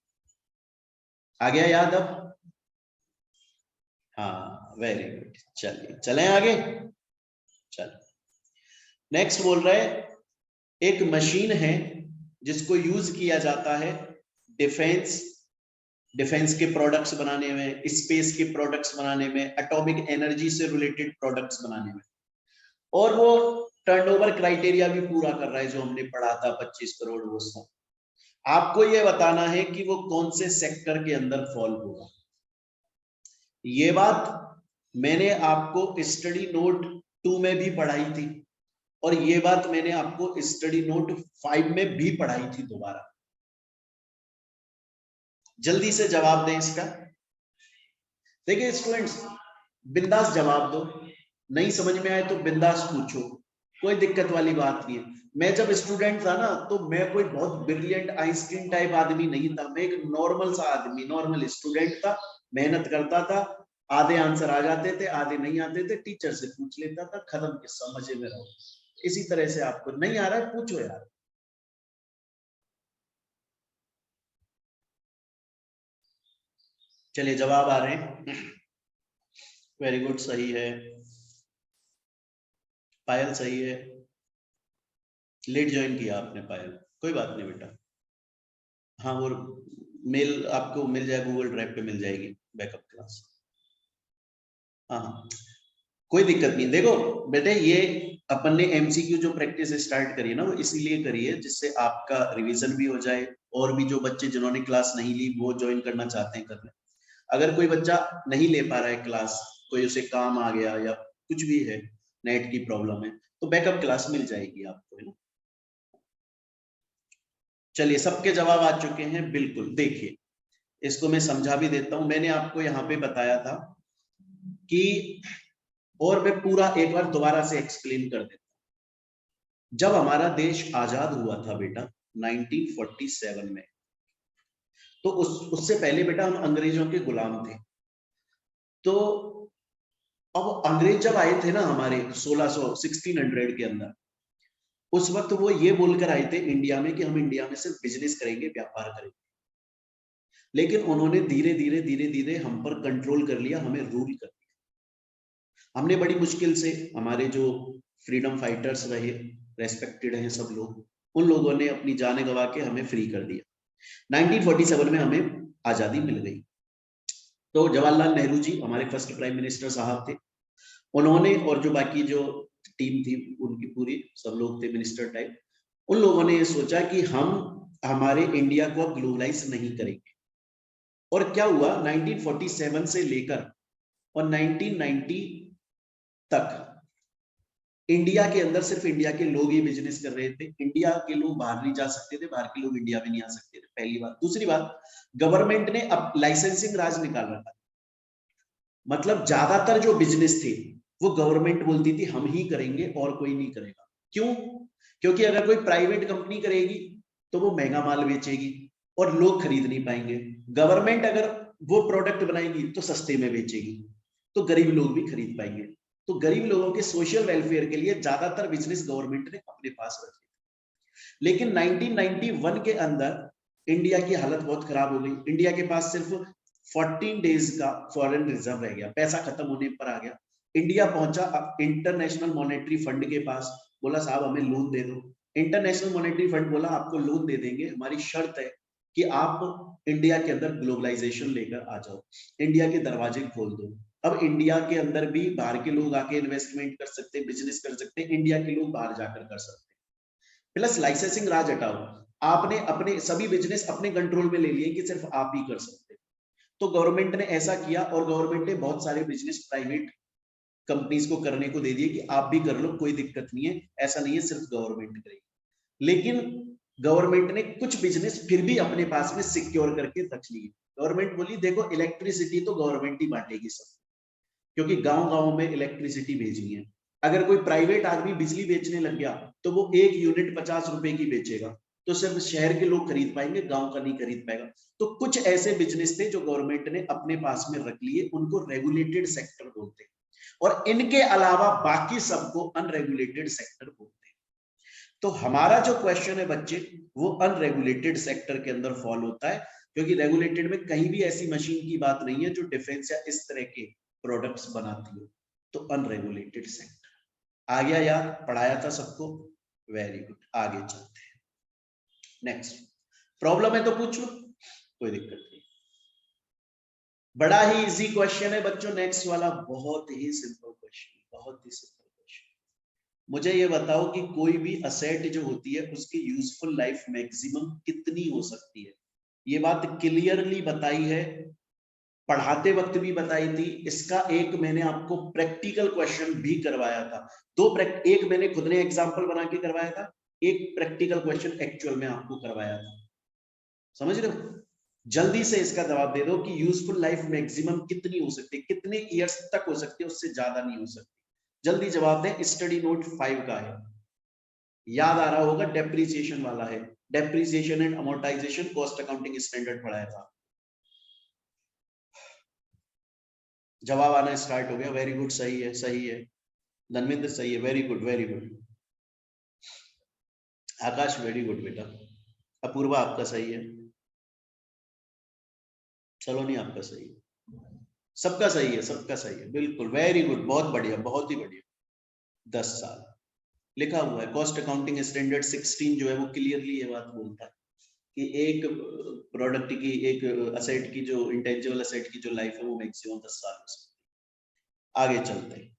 आ गया याद अब? हाँ, वेरी गुड। चलिए चलें आगे। चलो, नेक्स्ट बोल रहे हैं, एक मशीन है जिसको यूज किया जाता है डिफेंस के प्रोडक्ट्स बनाने में, स्पेस के प्रोडक्ट्स बनाने में, एटॉमिक एनर्जी से रिलेटेड प्रोडक्ट्स बनाने में, और वो टर्नओवर क्राइटेरिया भी पूरा कर रहा है जो हमने पढ़ा था 25 करोड़ वो सब। आपको ये बताना है कि वो कौन से सेक्टर के अंदर फॉल होगा। ये बात मैंने आपको स्टडी नोट 2 में भी पढ़ाई थी, और ये बात मैंने आपको स्टडी नोट 5 में भी पढ़ाई थी दोबारा। जल्दी से जवाब दें इसका। देखिए स्टूडेंट्स, बिंदास जवाब दो, नहीं समझ में आए तो बिंदास पूछो, कोई दिक्कत वाली बात नहीं है। मैं जब स्टूडेंट था ना, तो मैं कोई बहुत ब्रिलियंट आइंस्टीन टाइप आदमी नहीं था, मैं एक नॉर्मल सा आदमी, नॉर्मल स्टूडेंट था, मेहनत करता था, आधे आंसर आ जाते थे, आधे नहीं आते थे, टीचर से पूछ लेता था, खत्म किस्सा, मजे में रहो। इसी तरह से आपको नहीं आ रहा है पूछो यार। चलिए जवाब आ रहे हैं। वेरी गुड, सही है। पायल सही है, लेट ज्वाइन किया आपने पायल, कोई बात नहीं बेटा। हाँ, वो मेल आपको मिल जाए, गूगल ड्राइव पे मिल जाएगी बैकअप क्लास। हाँ, कोई दिक्कत नहीं। देखो बेटे, ये अपन ने एमसीक्यू जो प्रैक्टिस स्टार्ट करी है ना, वो इसीलिए करी है जिससे आपका रिवीजन भी हो जाए, और भी जो बच्चे जिन्होंने क्लास नहीं ली वो ज्वाइन करना चाहते हैं कर लें। अगर कोई बच्चा नहीं ले पा रहा है क्लास, कोई उसे काम आ गया या कुछ भी है, नेट की प्रॉब्लम है, तो बैकअप क्लास मिल जाएगी आपको, है ना। चलिए, सबके जवाब आ चुके हैं, बिल्कुल। देखिए, इसको मैं समझा भी देता हूं। मैंने आपको यहाँ पे बताया था कि, और मैं पूरा एक बार दोबारा से एक्सप्लेन कर देता हूं। जब हमारा देश आजाद हुआ था बेटा 1947 में, तो उससे पहले बेटा हम अंग्रेजों के गुलाम थे। तो अब अंग्रेज जब आए थे ना हमारे 1600 के अंदर, उस वक्त वो ये बोलकर आए थे इंडिया में कि हम इंडिया में सिर्फ बिजनेस करेंगे, व्यापार करेंगे। लेकिन उन्होंने धीरे धीरे धीरे धीरे हम पर कंट्रोल कर लिया, हमें रूल कर लिया। हमने बड़ी मुश्किल से, हमारे जो फ्रीडम फाइटर्स रहे, रेस्पेक्टेड हैं सब लोग, उन लोगों ने अपनी जानें गंवा के हमें फ्री कर दिया। 1947 में हमें आजादी मिल गई। तो जवाहरलाल नेहरू जी हमारे फर्स्ट प्राइम मिनिस्टर साहब थे, उन्होंने और जो बाकी जो टीम थी उनकी पूरी, सब लोग थे मिनिस्टर टाइप, उन लोगों ने ये सोचा कि हम हमारे इंडिया को अब ग्लोबलाइज नहीं करेंगे। और क्या हुआ, 1947 से लेकर और 1990 तक इंडिया के अंदर सिर्फ इंडिया के लोग ही बिजनेस कर रहे थे। इंडिया के लोग बाहर नहीं जा सकते थे, बाहर के लोग इंडिया में नहीं आ सकते थे, पहली बात। दूसरी बात, गवर्नमेंट ने अब लाइसेंसिंग राज निकाल रखा था, मतलब ज्यादातर जो बिजनेस थे वो गवर्नमेंट बोलती थी हम ही करेंगे और कोई नहीं करेगा। क्यों? क्योंकि अगर कोई प्राइवेट कंपनी करेगी तो वो महंगा माल बेचेगी और लोग खरीद नहीं पाएंगे। गवर्नमेंट अगर वो प्रोडक्ट बनाएगी तो सस्ते में बेचेगी, तो गरीब लोग भी खरीद पाएंगे। तो गरीब लोगों के सोशल वेलफेयर के लिए ज्यादातर बिजनेस गवर्नमेंट ने अपने पास रखे। लेकिन 1991 के अंदर इंडिया की हालत बहुत खराब हो गई। इंडिया के पास सिर्फ 14 डेज का फॉरेन रिजर्व रह गया, पैसा खत्म होने पर आ गया। इंडिया पहुंचा इंटरनेशनल मॉनेटरी फंड के पास, बोला साहब हमें लोन दे दो। इंटरनेशनल मॉनेटरी फंड बोला आपको लोन दे देंगे, हमारी शर्त है कि आप इंडिया के अंदर ग्लोबलाइजेशन लेकर आ जाओ, इंडिया के दरवाजे खोल दो। अब इंडिया के अंदर भी बाहर के लोग आके इन्वेस्टमेंट कर सकते हैं, बिजनेस कर सकते हैं, इंडिया के लोग बाहर जाकर कर सकते हैं। प्लस लाइसेंसिंग राज हटाओ, आपने अपने सभी बिजनेस अपने कंट्रोल में ले लिए कि सिर्फ आप ही कर सकते। तो गवर्नमेंट ने ऐसा किया और गवर्नमेंट ने बहुत सारे बिजनेस प्राइवेट कंपनीज को करने को दे दिए कि आप भी कर लो, कोई दिक्कत नहीं है, ऐसा नहीं है सिर्फ गवर्नमेंट करेगी। लेकिन गवर्नमेंट ने कुछ बिजनेस फिर भी अपने पास में सिक्योर करके रख लिए। गवर्नमेंट बोली देखो इलेक्ट्रिसिटी तो गवर्नमेंट ही बांटेगी सब, क्योंकि गांव गांव में इलेक्ट्रिसिटी भेजनी है। अगर कोई प्राइवेट आदमी बिजली बेचने लग गया तो वो एक यूनिट 50 रुपए की बेचेगा, तो सिर्फ शहर के लोग खरीद पाएंगे, गांव का नहीं खरीद पाएगा। तो कुछ ऐसे बिजनेस थे जो गवर्नमेंट ने अपने पास में रख लिए, उनको रेगुलेटेड सेक्टर बोलते हैं, और इनके अलावा बाकी सबको अनरेगुलेटेड सेक्टर बोलते हैं। तो हमारा जो क्वेश्चन है बच्चे, वो अनरेगुलेटेड सेक्टर के अंदर फॉल होता है, क्योंकि रेगुलेटेड में कहीं भी ऐसी मशीन की बात नहीं है जो डिफेंस या इस तरह के प्रोडक्ट्स बनाती हो, तो अनरेगुलेटेड सेक्टर। आ गया याद, पढ़ाया था सबको, वेरी गुड। आगे चलते हैं, नेक्स्ट। प्रॉब्लम है तो पूछ लो, कोई दिक्कत नहीं। बड़ा ही इजी क्वेश्चन है बच्चों, नेक्स्ट वाला बहुत ही सिंपल क्वेश्चन, बहुत ही सिंपल क्वेश्चन। मुझे ये बताओ कि कोई भी असेट जो होती है उसकी यूजफुल लाइफ मैक्सिमम कितनी हो सकती है? ये बात क्लियरली बताई है, पढ़ाते वक्त भी बताई थी। इसका एक मैंने आपको प्रैक्टिकल क्वेश्चन भी करवाया था। एक मैंने खुद ने एग्जांपल बना के करवाया था, एक प्रैक्टिकल क्वेश्चन एक्चुअल में आपको करवाया था। समझ रहे हो? जल्दी से इसका जवाब दे दो कि यूजफुल लाइफ मैक्सिमम कितनी हो सकती है, कितने ईयर्स तक हो सकती है, उससे ज्यादा नहीं हो सकती। जल्दी जवाब दें। स्टडी नोट 5 का है, याद आ रहा होगा, डेप्रिसिएशन वाला है। Depreciation and amortisation cost accounting standard पढ़ाया था। जवाब आना स्टार्ट हो गया, वेरी गुड, सही है, सही है। धर्मेंद्र सही है, वेरी गुड, वेरी गुड। आकाश वेरी गुड बेटा। अपूर्वा आपका सही है। सलोनी आपका सही है। सबका सही है, सबका सही है, बिल्कुल, वेरी गुड, बहुत बढ़िया, बहुत ही बढ़िया। 10 साल लिखा हुआ है। कॉस्ट अकाउंटिंग स्टैंडर्ड 16 जो है वो क्लियरली ये बात बोलता है कि एक प्रोडक्ट की, एक असेट की, जो इंटेंजिबल असेट की जो लाइफ है वो मैक्सिमम 10 साल हो सकती है। आगे चलते हैं।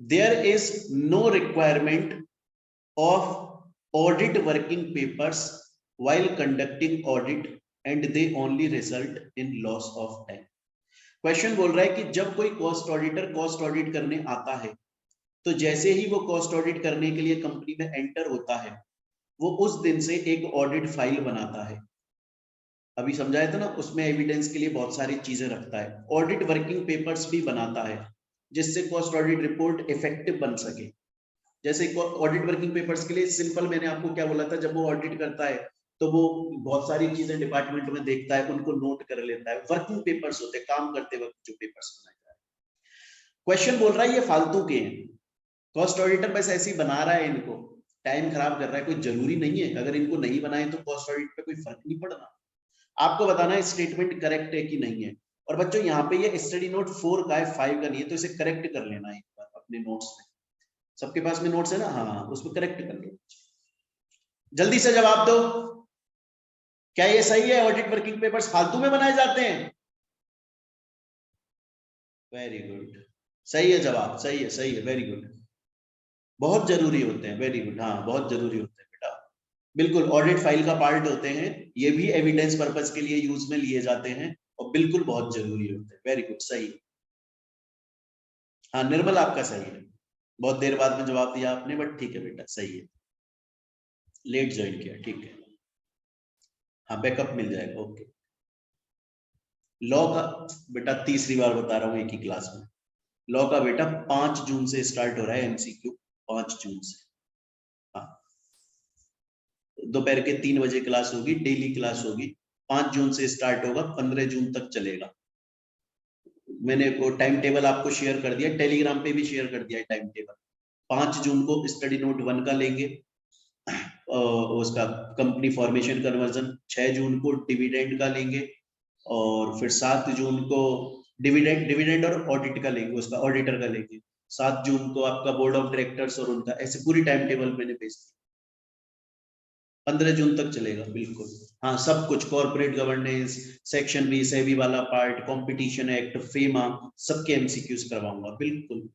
There is no requirement of audit working papers while conducting audit and they only result in loss of time. Question बोल रहा है कि जब कोई कॉस्ट ऑडिटर कॉस्ट ऑडिट करने आता है, तो जैसे ही वो कॉस्ट ऑडिट करने के लिए कंपनी में एंटर होता है, वो उस दिन से एक ऑडिट फाइल बनाता है। अभी समझाया था ना, उसमें एविडेंस के लिए बहुत सारी चीजें रखता है। ऑडिट वर्किंग पेपर्स भी बनाता है जिससे कॉस्ट ऑडिट रिपोर्ट इफेक्टिव बन सके। जैसे ऑडिट वर्किंग पेपर्स के लिए सिंपल मैंने आपको क्या बोला था, जब वो ऑडिट करता है तो वो बहुत सारी चीजें डिपार्टमेंट में देखता है, उनको नोट कर लेता है। वर्किंग पेपर्स होते हैं, काम करते वक्त जो पेपर्स बनाए जा रहे हैं। क्वेश्चन बोल रहा है ये फालतू के हैं, कॉस्ट ऑडिटर बस ऐसे ही बना रहा है, इनको टाइम खराब कर रहा है, कोई जरूरी नहीं है। अगर इनको नहीं बनाए तो कॉस्ट ऑडिट पे कोई फर्क नहीं पड़ना। आपको बताना है स्टेटमेंट करेक्ट है कि नहीं है। और बच्चों यहाँ पे ये स्टडी नोट 4 का है, 5 का नहीं है, तो इसे करेक्ट कर लेना एक बार अपने नोट्स में। सबके पास में नोट्स है ना? हाँ, उसको करेक्ट कर लो। जल्दी से जवाब दो, क्या ये सही है? ऑडिट वर्किंग पेपर्स फालतू में बनाए जाते हैं? वेरी गुड, सही है जवाब, सही है, सही है, वेरी गुड। बहुत जरूरी होते हैं, वेरी गुड, हाँ बहुत जरूरी होते हैं बेटा, बिल्कुल ऑडिट फाइल का पार्ट होते हैं। ये भी एविडेंस पर्पस के लिए यूज में लिए जाते हैं और बिल्कुल बहुत जरूरी होते हैं। वेरी गुड, सही। हाँ निर्मल आपका सही है, बहुत देर बाद में जवाब दिया आपने, बट ठीक है बेटा, सही है। लेट ज्वाइन किया, ठीक है। हाँ बैकअप मिल जाएगा, ओके। लॉ का बेटा तीसरी बार बता रहा हूँ एक ही क्लास में, लॉ का बेटा 5 जून से स्टार्ट हो रहा है एमसीक्यू, 5 जून से। हाँ दोपहर के 3 बजे क्लास होगी, डेली क्लास होगी, 5 जून से स्टार्ट होगा, 15 जून तक चलेगा। मैंने वो टाइम टेबल आपको शेयर कर दिया, टेलीग्राम पे भी शेयर कर दिया है टाइम टेबल। 5 जून को स्टडी नोट 1 का लेंगे, उसका कंपनी फॉर्मेशन कन्वर्जन। 6 जून को डिविडेंड का लेंगे, और फिर 7 जून को डिविडेंड और ऑडिट का लेंगे, उसका ऑडिटर का लेंगे। 7 जून को आपका बोर्ड ऑफ डायरेक्टर्स और उनका, ऐसे पूरी टाइम टेबल मैंने भेज दी। 15 जून तक चलेगा बिल्कुल। हाँ, सब कुछ, corporate governance, section B SEBI वाला पार्ट, कंपटीशन एक्ट, फेमा, सबके एमसीक्यूज करवाऊंगा बिल्कुल।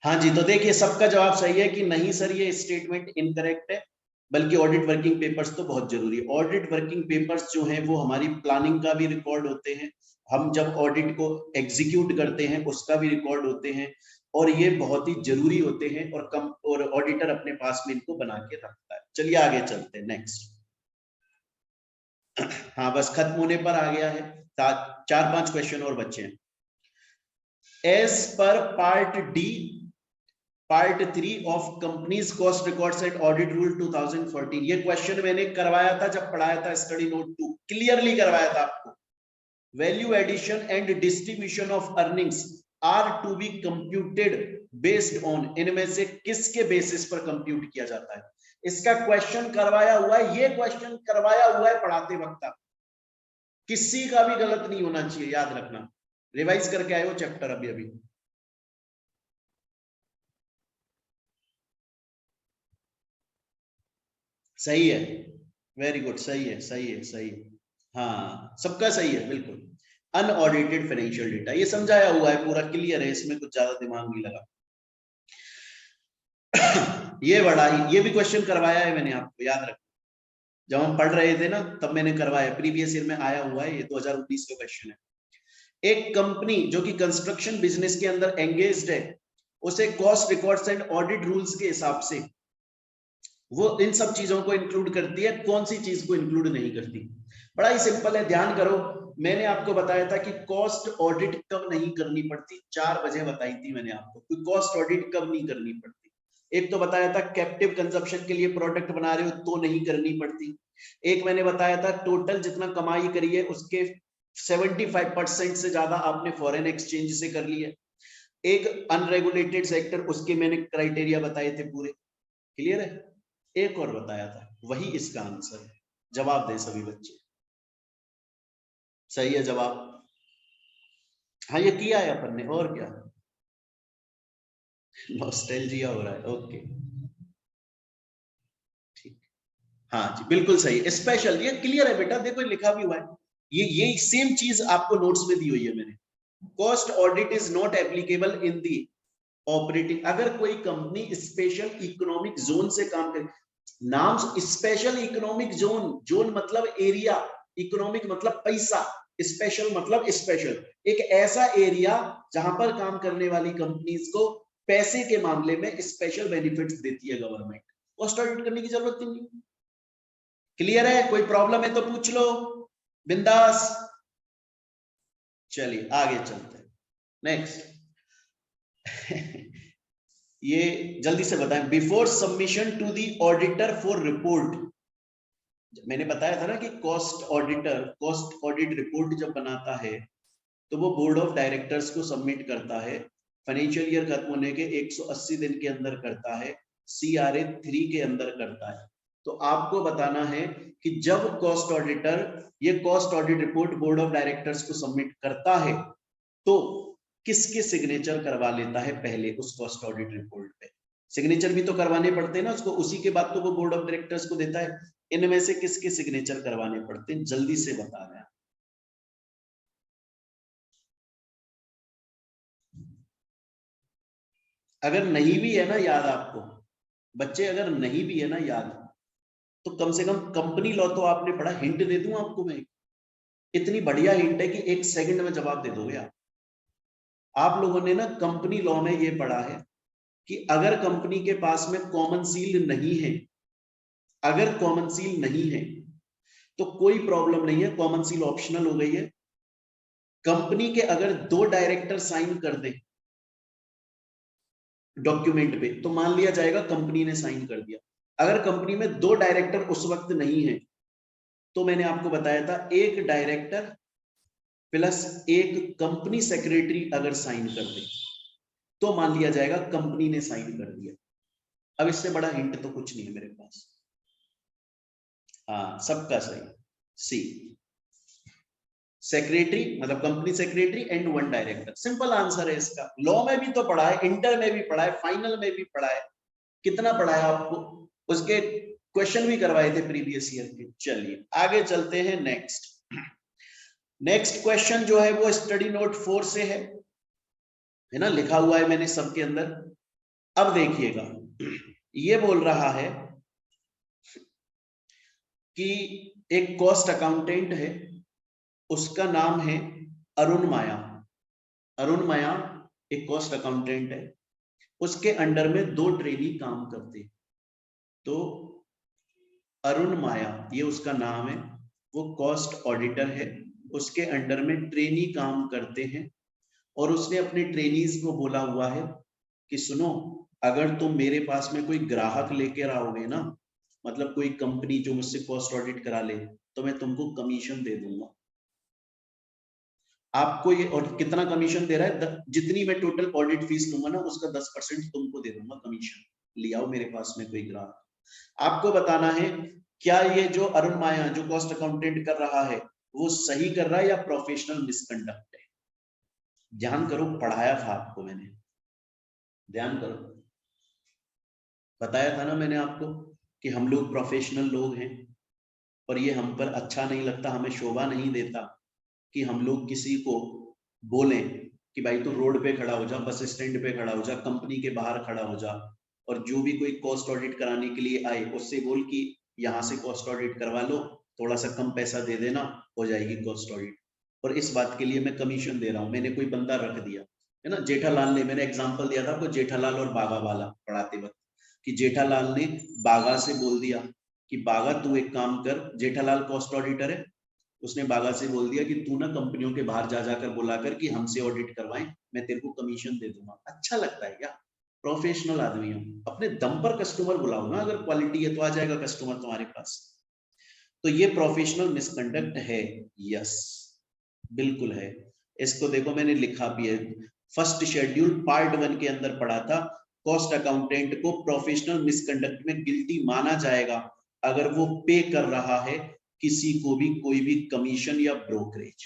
हाँ जी, तो देखिए सबका जवाब सही है कि नहीं सर ये स्टेटमेंट इनकरेक्ट है, बल्कि ऑडिट वर्किंग पेपर्स तो बहुत जरूरी है। ऑडिट वर्किंग पेपर्स जो हैं वो हमारी प्लानिंग का भी रिकॉर्ड होते हैं, हम जब ऑडिट को एग्जीक्यूट करते हैं उसका भी रिकॉर्ड होते हैं, और ये बहुत ही जरूरी होते हैं, और ऑडिटर अपने पास में इनको बना के रखता है। चलिए आगे चलते हैं, नेक्स्ट। हाँ, बस खत्म होने पर आ गया है, 4-5 क्वेश्चन और बच्चे हैं। As per part D part 3 of companies cost records and audit rule 2014, ये क्वेश्चन मैंने करवाया था जब पढ़ाया था स्टडी नोट 2, क्लियरली करवाया था आपको। Value addition and distribution of earnings are to be computed based on, इनमें से किसके बेसिस पर कंप्यूट किया जाता है? इसका क्वेश्चन करवाया हुआ है, ये क्वेश्चन करवाया हुआ है पढ़ाते वक्त। किसी का भी गलत नहीं होना चाहिए, याद रखना। रिवाइज करके आए हो चैप्टर अभी अभी। सही है, वेरी गुड, सही है, सही है, सही है। हाँ, सबका सही है बिल्कुल। अनऑडिटेड फाइनेंशियल डेटा, ये समझाया हुआ है, पूरा क्लियर है, इसमें कुछ ज्यादा दिमाग नहीं लगा। ये भी क्वेश्चन करवाया है मैंने आपको, याद रखो। जब हम पढ़ रहे थे ना तब मैंने करवाया, प्रीवियस ईयर में आया हुआ है, ये 2019 का क्वेश्चन है। एक कंपनी जो कि कंस्ट्रक्शन बिजनेस के अंदर एंगेज्ड है, उसे cost records and audit rules के हिसाब से वो इन सब चीजों को इंक्लूड करती है, कौन सी चीज को इंक्लूड नहीं करती? बड़ा ही सिंपल है, ध्यान करो। मैंने आपको बताया था कि कॉस्ट ऑडिट कब नहीं करनी पड़ती, 4 वजह बताई थी मैंने आपको कि कॉस्ट ऑडिट कब नहीं करनी पड़ती। एक तो बताया था कैप्टिव कंजप्शन के लिए प्रोडक्ट बना रहे हो तो नहीं करनी पड़ती। एक मैंने बताया था टोटल जितना कमाई करी है उसके 75% से ज्यादा आपने फॉरेन एक्सचेंज से कर लिया। एक अनरेगुलेटेड सेक्टर, उसके मैंने क्राइटेरिया बताए थे पूरे, क्लियर है। एक और बताया था, वही इसका आंसर है। जवाब दे सभी बच्चे। सही है जवाब। हाँ, ये किया है अपन ने, और क्या। नॉस्टैल्जिया हो रहा है, ओके ठीक। हाँ जी, बिल्कुल सही, स्पेशल, ये क्लियर है बेटा, देखो लिखा भी हुआ है। ये सेम चीज आपको नोट्स में दी हुई है मैंने। Cost audit is not applicable in the operating, अगर कोई कंपनी स्पेशल इकोनॉमिक जोन से काम करे, नाम स्पेशल इकोनॉमिक जोन, जोन मतलब एरिया, इकोनॉमिक मतलब पैसा, स्पेशल मतलब स्पेशल, एक ऐसा एरिया जहां पर काम करने वाली कंपनीज को पैसे के मामले में स्पेशल बेनिफिट्स देती है गवर्नमेंट, कॉस्ट ऑडिट करने की जरूरत ही नहीं। क्लियर है? कोई प्रॉब्लम है तो पूछ लो, बिंदास। चलिए आगे चलते हैं, नेक्स्ट। ये जल्दी से बताएं, before submission to the auditor for report, मैंने बताया था ना कि cost auditor cost audit report जब बनाता है तो वो बोर्ड ऑफ डायरेक्टर्स को सबमिट करता है, फाइनेंशियल ईयर खत्म होने के 180 दिन के अंदर करता है, CRA 3 के अंदर करता है। तो आपको बताना है कि जब कॉस्ट ऑडिटर ये cost audit report board of directors को सबमिट करता है तो किसके सिग्नेचर करवा लेता है पहले उस कॉस्ट ऑडिट रिपोर्ट पे? सिग्नेचर भी तो करवाने पड़ते हैं ना उसको, उसी के बाद तो वो बोर्ड ऑफ डायरेक्टर्स को देता है। इनमें से किसके सिग्नेचर करवाने पड़ते हैं, जल्दी से बता रहे हैं। अगर नहीं भी है ना याद आपको बच्चे, अगर नहीं भी है ना याद, तो कम से कम कंपनी लॉ तो आपने पढ़ा, हिंट दे दूं आपको मैं, इतनी बढ़िया हिंट है कि 1 सेकंड में जवाब दे दोगे आप लोगों ने ना कंपनी लॉ में ये पढ़ा है कि अगर कंपनी के पास में कॉमन सील नहीं है, अगर कॉमन सील नहीं है तो कोई प्रॉब्लम नहीं है, कॉमन सील ऑप्शनल हो गई है। कंपनी के अगर 2 डायरेक्टर साइन कर दे डॉक्यूमेंट पे तो मान लिया जाएगा कंपनी ने साइन कर दिया। अगर कंपनी में 2 डायरेक्टर उस वक्त नहीं है तो मैंने आपको बताया था एक डायरेक्टर प्लस एक कंपनी सेक्रेटरी अगर साइन कर दे तो मान लिया जाएगा कंपनी ने साइन कर दिया। अब इससे बड़ा हिंट तो कुछ नहीं है मेरे पास। हाँ, सबका सही। सी, सेक्रेटरी मतलब company secretary and one director, simple answer है इसका। लॉ में भी तो पढ़ा है, इंटर में भी पढ़ा है, फाइनल में भी पढ़ा है, कितना पढ़ा है आपको, उसके क्वेश्चन भी करवाए थे प्रीवियस ईयर के। चलिए आगे चलते हैं। नेक्स्ट क्वेश्चन जो है वो स्टडी नोट 4 से है ना, लिखा हुआ है मैंने सबके अंदर। अब देखिएगा, ये बोल रहा है कि एक कॉस्ट अकाउंटेंट है, उसका नाम है अरुण माया। अरुण माया एक कॉस्ट अकाउंटेंट है, उसके अंडर में 2 ट्रेनी काम करते हैं। तो अरुण माया ये उसका नाम है, वो कॉस्ट ऑडिटर है, उसके अंडर में ट्रेनी काम करते हैं। और उसने अपने ट्रेनीज को बोला हुआ है कि सुनो, अगर तुम मेरे पास में कोई ग्राहक लेकर आओगे ना, मतलब कोई कंपनी जो मुझसे कॉस्ट ऑडिट करा ले, तो मैं तुमको कमीशन दे दूंगा। आपको ये, और कितना कमीशन दे रहा है, जितनी मैं टोटल ऑडिट फीस लूंगा ना, उसका 10% तुमको दे दूंगा कमीशन। ले आओ मेरे पास में कोई ग्राहक। आपको बताना है क्या ये जो अरुण माया जो कॉस्ट अकाउंटेंट कर रहा है वो सही कर रहा है या प्रोफेशनल मिसकंडक्ट है। ध्यान करो, पढ़ाया था आपको मैंने, ध्यान करो, बताया था ना मैंने आपको कि हम लोग प्रोफेशनल लोग हैं और ये हम पर अच्छा नहीं लगता, हमें शोभा नहीं देता कि हम लोग किसी को बोलें कि भाई तू रोड पे खड़ा हो जा, बस स्टैंड पे खड़ा हो जा, कंपनी के बाहर खड़ा हो जा, और जो भी कोई कॉस्ट ऑडिट कराने के लिए आए उससे बोल कि यहाँ से कॉस्ट ऑडिट करवा लो, थोड़ा सा कम पैसा दे देना, हो जाएगी कॉस्ट ऑडिट, और इस बात के लिए मैं कमीशन दे रहा हूँ। मैंने कोई बंदा रख दिया है ना, जेठालाल ने, मैंने एग्जाम्पल दिया था आपको जेठालाल और बागा वाला पढ़ाते वक्त, कि जेठालाल ने बागा से बोल दिया कि बागा तू एक काम कर, जेठालाल कॉस्ट ऑडिटर है, उसने बागा से बोल दिया कि तू ना कंपनियों के बाहर जा जाकर बुलाकर कि हमसे ऑडिट करवाएं, मैं तेरे को कमीशन दे दूंगा। अच्छा लगता है क्या? प्रोफेशनल आदमी हूं, अपने दम पर कस्टमर बुलाओ ना, अगर क्वालिटी है तो आ जाएगा कस्टमर तुम्हारे पास। तो ये प्रोफेशनल मिसकंडक्ट है। यस, बिल्कुल है। इसको देखो मैंने लिखा भी है, फर्स्ट शेड्यूल पार्ट 1 के अंदर पढ़ा था, कॉस्ट अकाउंटेंट को प्रोफेशनल मिसकंडक्ट में गिल्टी माना जाएगा अगर वो पे कर रहा है किसी को भी कोई भी कमीशन या ब्रोकरेज।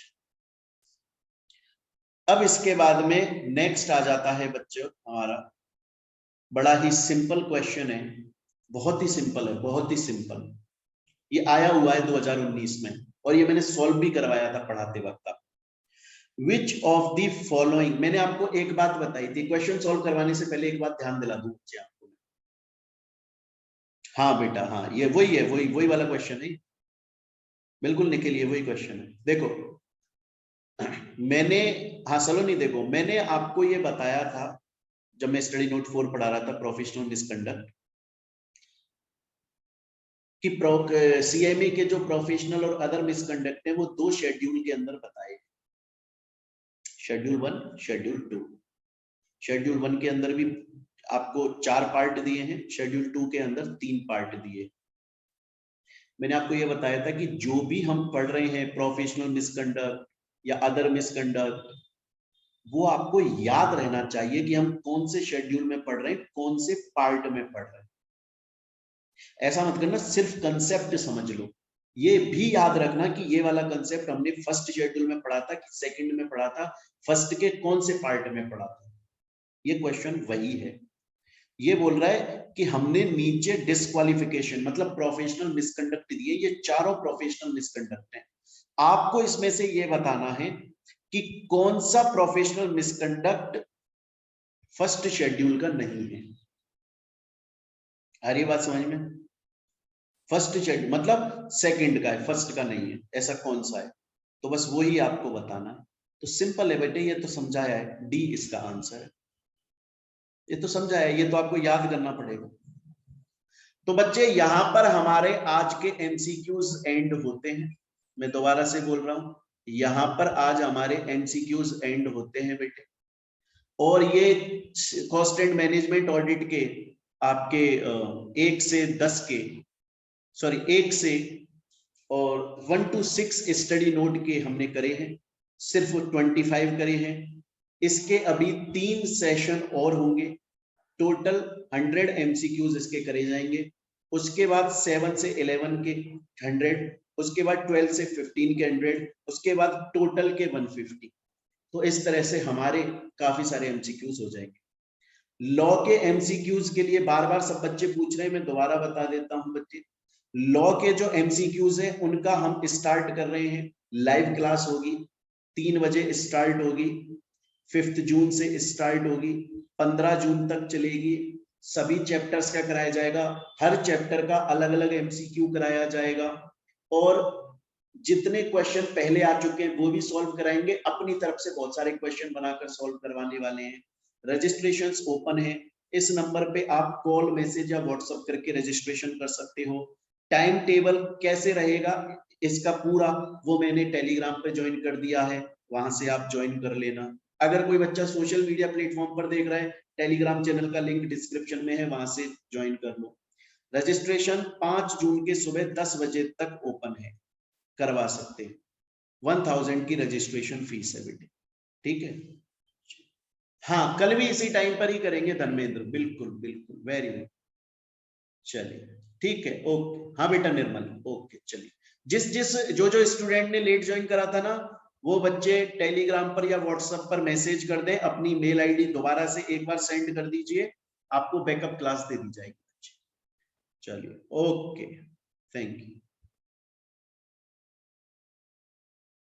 अब इसके बाद में नेक्स्ट आ जाता है बच्चों हमारा, बड़ा ही सिंपल क्वेश्चन है, बहुत ही सिंपल है, बहुत ही सिंपल। ये आया हुआ है 2019 में और ये मैंने सॉल्व भी करवाया था पढ़ाते वक्त। Which of the following, मैंने आपको एक बात बताई थी, क्वेश्चन सॉल्व करवाने से पहले एक बात ध्यान दिला दूं बच्चे आपको। हाँ बेटा, हाँ ये वही है, वही वाला क्वेश्चन है, बिल्कुल निकल, ये वही क्वेश्चन है। देखो मैंने, हाँ सलोनी देखो, मैंने आपको ये बताया था जब मैं स्टडी नोट 4 पढ़ा रहा था, प्रोफेशनल मिसकंडक्ट, कि सीएमए के जो प्रोफेशनल और अदर मिसकंडक्ट है वो 2 शेड्यूल के अंदर बताए, शेड्यूल 1, शेड्यूल 2। शेड्यूल 1 के अंदर भी आपको 4 पार्ट दिए हैं, शेड्यूल 2 के अंदर 3 पार्ट दिए। मैंने आपको यह बताया था कि जो भी हम पढ़ रहे हैं प्रोफेशनल मिसकंडक्ट या अदर मिसकंडक्ट, वो आपको याद रहना चाहिए कि हम कौन से शेड्यूल में पढ़ रहे हैं, कौन से पार्ट में पढ़ रहे हैं। ऐसा मत करना सिर्फ कंसेप्ट समझ लो, ये भी याद रखना कि ये वाला कंसेप्ट हमने फर्स्ट शेड्यूल में पढ़ा था कि सेकंड में पढ़ा था, फर्स्ट के कौन से पार्ट में पढ़ा था। ये क्वेश्चन वही है। ये बोल रहा है कि हमने नीचे डिस्क्वालिफिकेशन मतलब प्रोफेशनल मिसकंडक्ट दिए, ये चारों प्रोफेशनल मिसकंडक्ट हैं। आपको इसमें से ये बताना है कि कौन सा प्रोफेशनल मिसकंडक्ट फर्स्ट शेड्यूल का नहीं है। आ रही बात समझ में? फर्स्ट शेड्यूल मतलब सेकंड का है, फर्स्ट का नहीं है, ऐसा कौन सा है, तो बस वही आपको बताना है। तो सिंपल है बेटे, ये तो समझाया है, डी इसका आंसर है। ये तो समझाया है, ये तो आपको याद करना पड़ेगा। तो बच्चे यहां पर हमारे आज के एमसीक्यूज एंड होते हैं। मैं दोबारा से बोल रहा हूं, यहां पर आज हमारे एमसीक्यूज एंड होते हैं बेटे। और ये कॉस्ट एंड मैनेजमेंट ऑडिट के आपके 1 से 10 के, सॉरी 1 से और 1 to 6 स्टडी नोट के हमने करे हैं। सिर्फ 25 करे हैं। इसके अभी 3 सेशन और होंगे, टोटल 100 एमसीक्यूज इसके करे जाएंगे। उसके बाद 7 से 11 के 100, उसके बाद 12 से 15 के 100, उसके बाद टोटल के 150। तो इस तरह से हमारे काफी सारे एमसीक्यूज हो जाएंगे। लॉ के एमसीक्यूज के लिए बार बार सब बच्चे पूछ रहे हैं, मैं दोबारा बता देता हूं बच्चे। लॉ के जो एमसीक्यूज हैं उनका हम स्टार्ट कर रहे हैं, लाइव क्लास होगी, 3 बजे स्टार्ट होगी, 5 जून से स्टार्ट होगी, 15 जून तक चलेगी। सभी चैप्टर्स का कराया जाएगा, हर चैप्टर का अलग अलग एमसीक्यू कराया जाएगा, और जितने क्वेश्चन पहले आ चुके हैं वो भी सॉल्व कराएंगे। अपनी तरफ से बहुत सारे क्वेश्चन बनाकर सॉल्व करवाने वाले हैं। रजिस्ट्रेशंस ओपन है, इस नंबर पे आप कॉल, मैसेज या व्हाट्सएप करके रजिस्ट्रेशन कर सकते हो। टाइम टेबल कैसे रहेगा इसका पूरा वो मैंने टेलीग्राम पे ज्वाइन कर दिया है, वहां से आप ज्वाइन कर लेना। अगर कोई बच्चा सोशल मीडिया प्लेटफॉर्म पर देख रहा है, टेलीग्राम चैनल का लिंक डिस्क्रिप्शन में है, वहां से ज्वाइन कर लो। रजिस्ट्रेशन 5 जून के सुबह 10 बजे तक ओपन है, करवा सकते हैं। 1000 की रजिस्ट्रेशन फीस है बेटे, ठीक है। हाँ, कल भी इसी टाइम पर ही करेंगे धर्मेंद्र, बिल्कुल बिल्कुल, वेरी गुड। चलिए ठीक है, ओके। हाँ बेटा निर्मल, ओके। चलिए, जो स्टूडेंट ने लेट ज्वाइन करा था ना, वो बच्चे टेलीग्राम पर या व्हाट्सएप पर मैसेज कर दें, अपनी मेल आईडी दोबारा से एक बार सेंड कर दीजिए, आपको बैकअप क्लास दे दी जाएगी। चलिए, ओके, थैंक यू।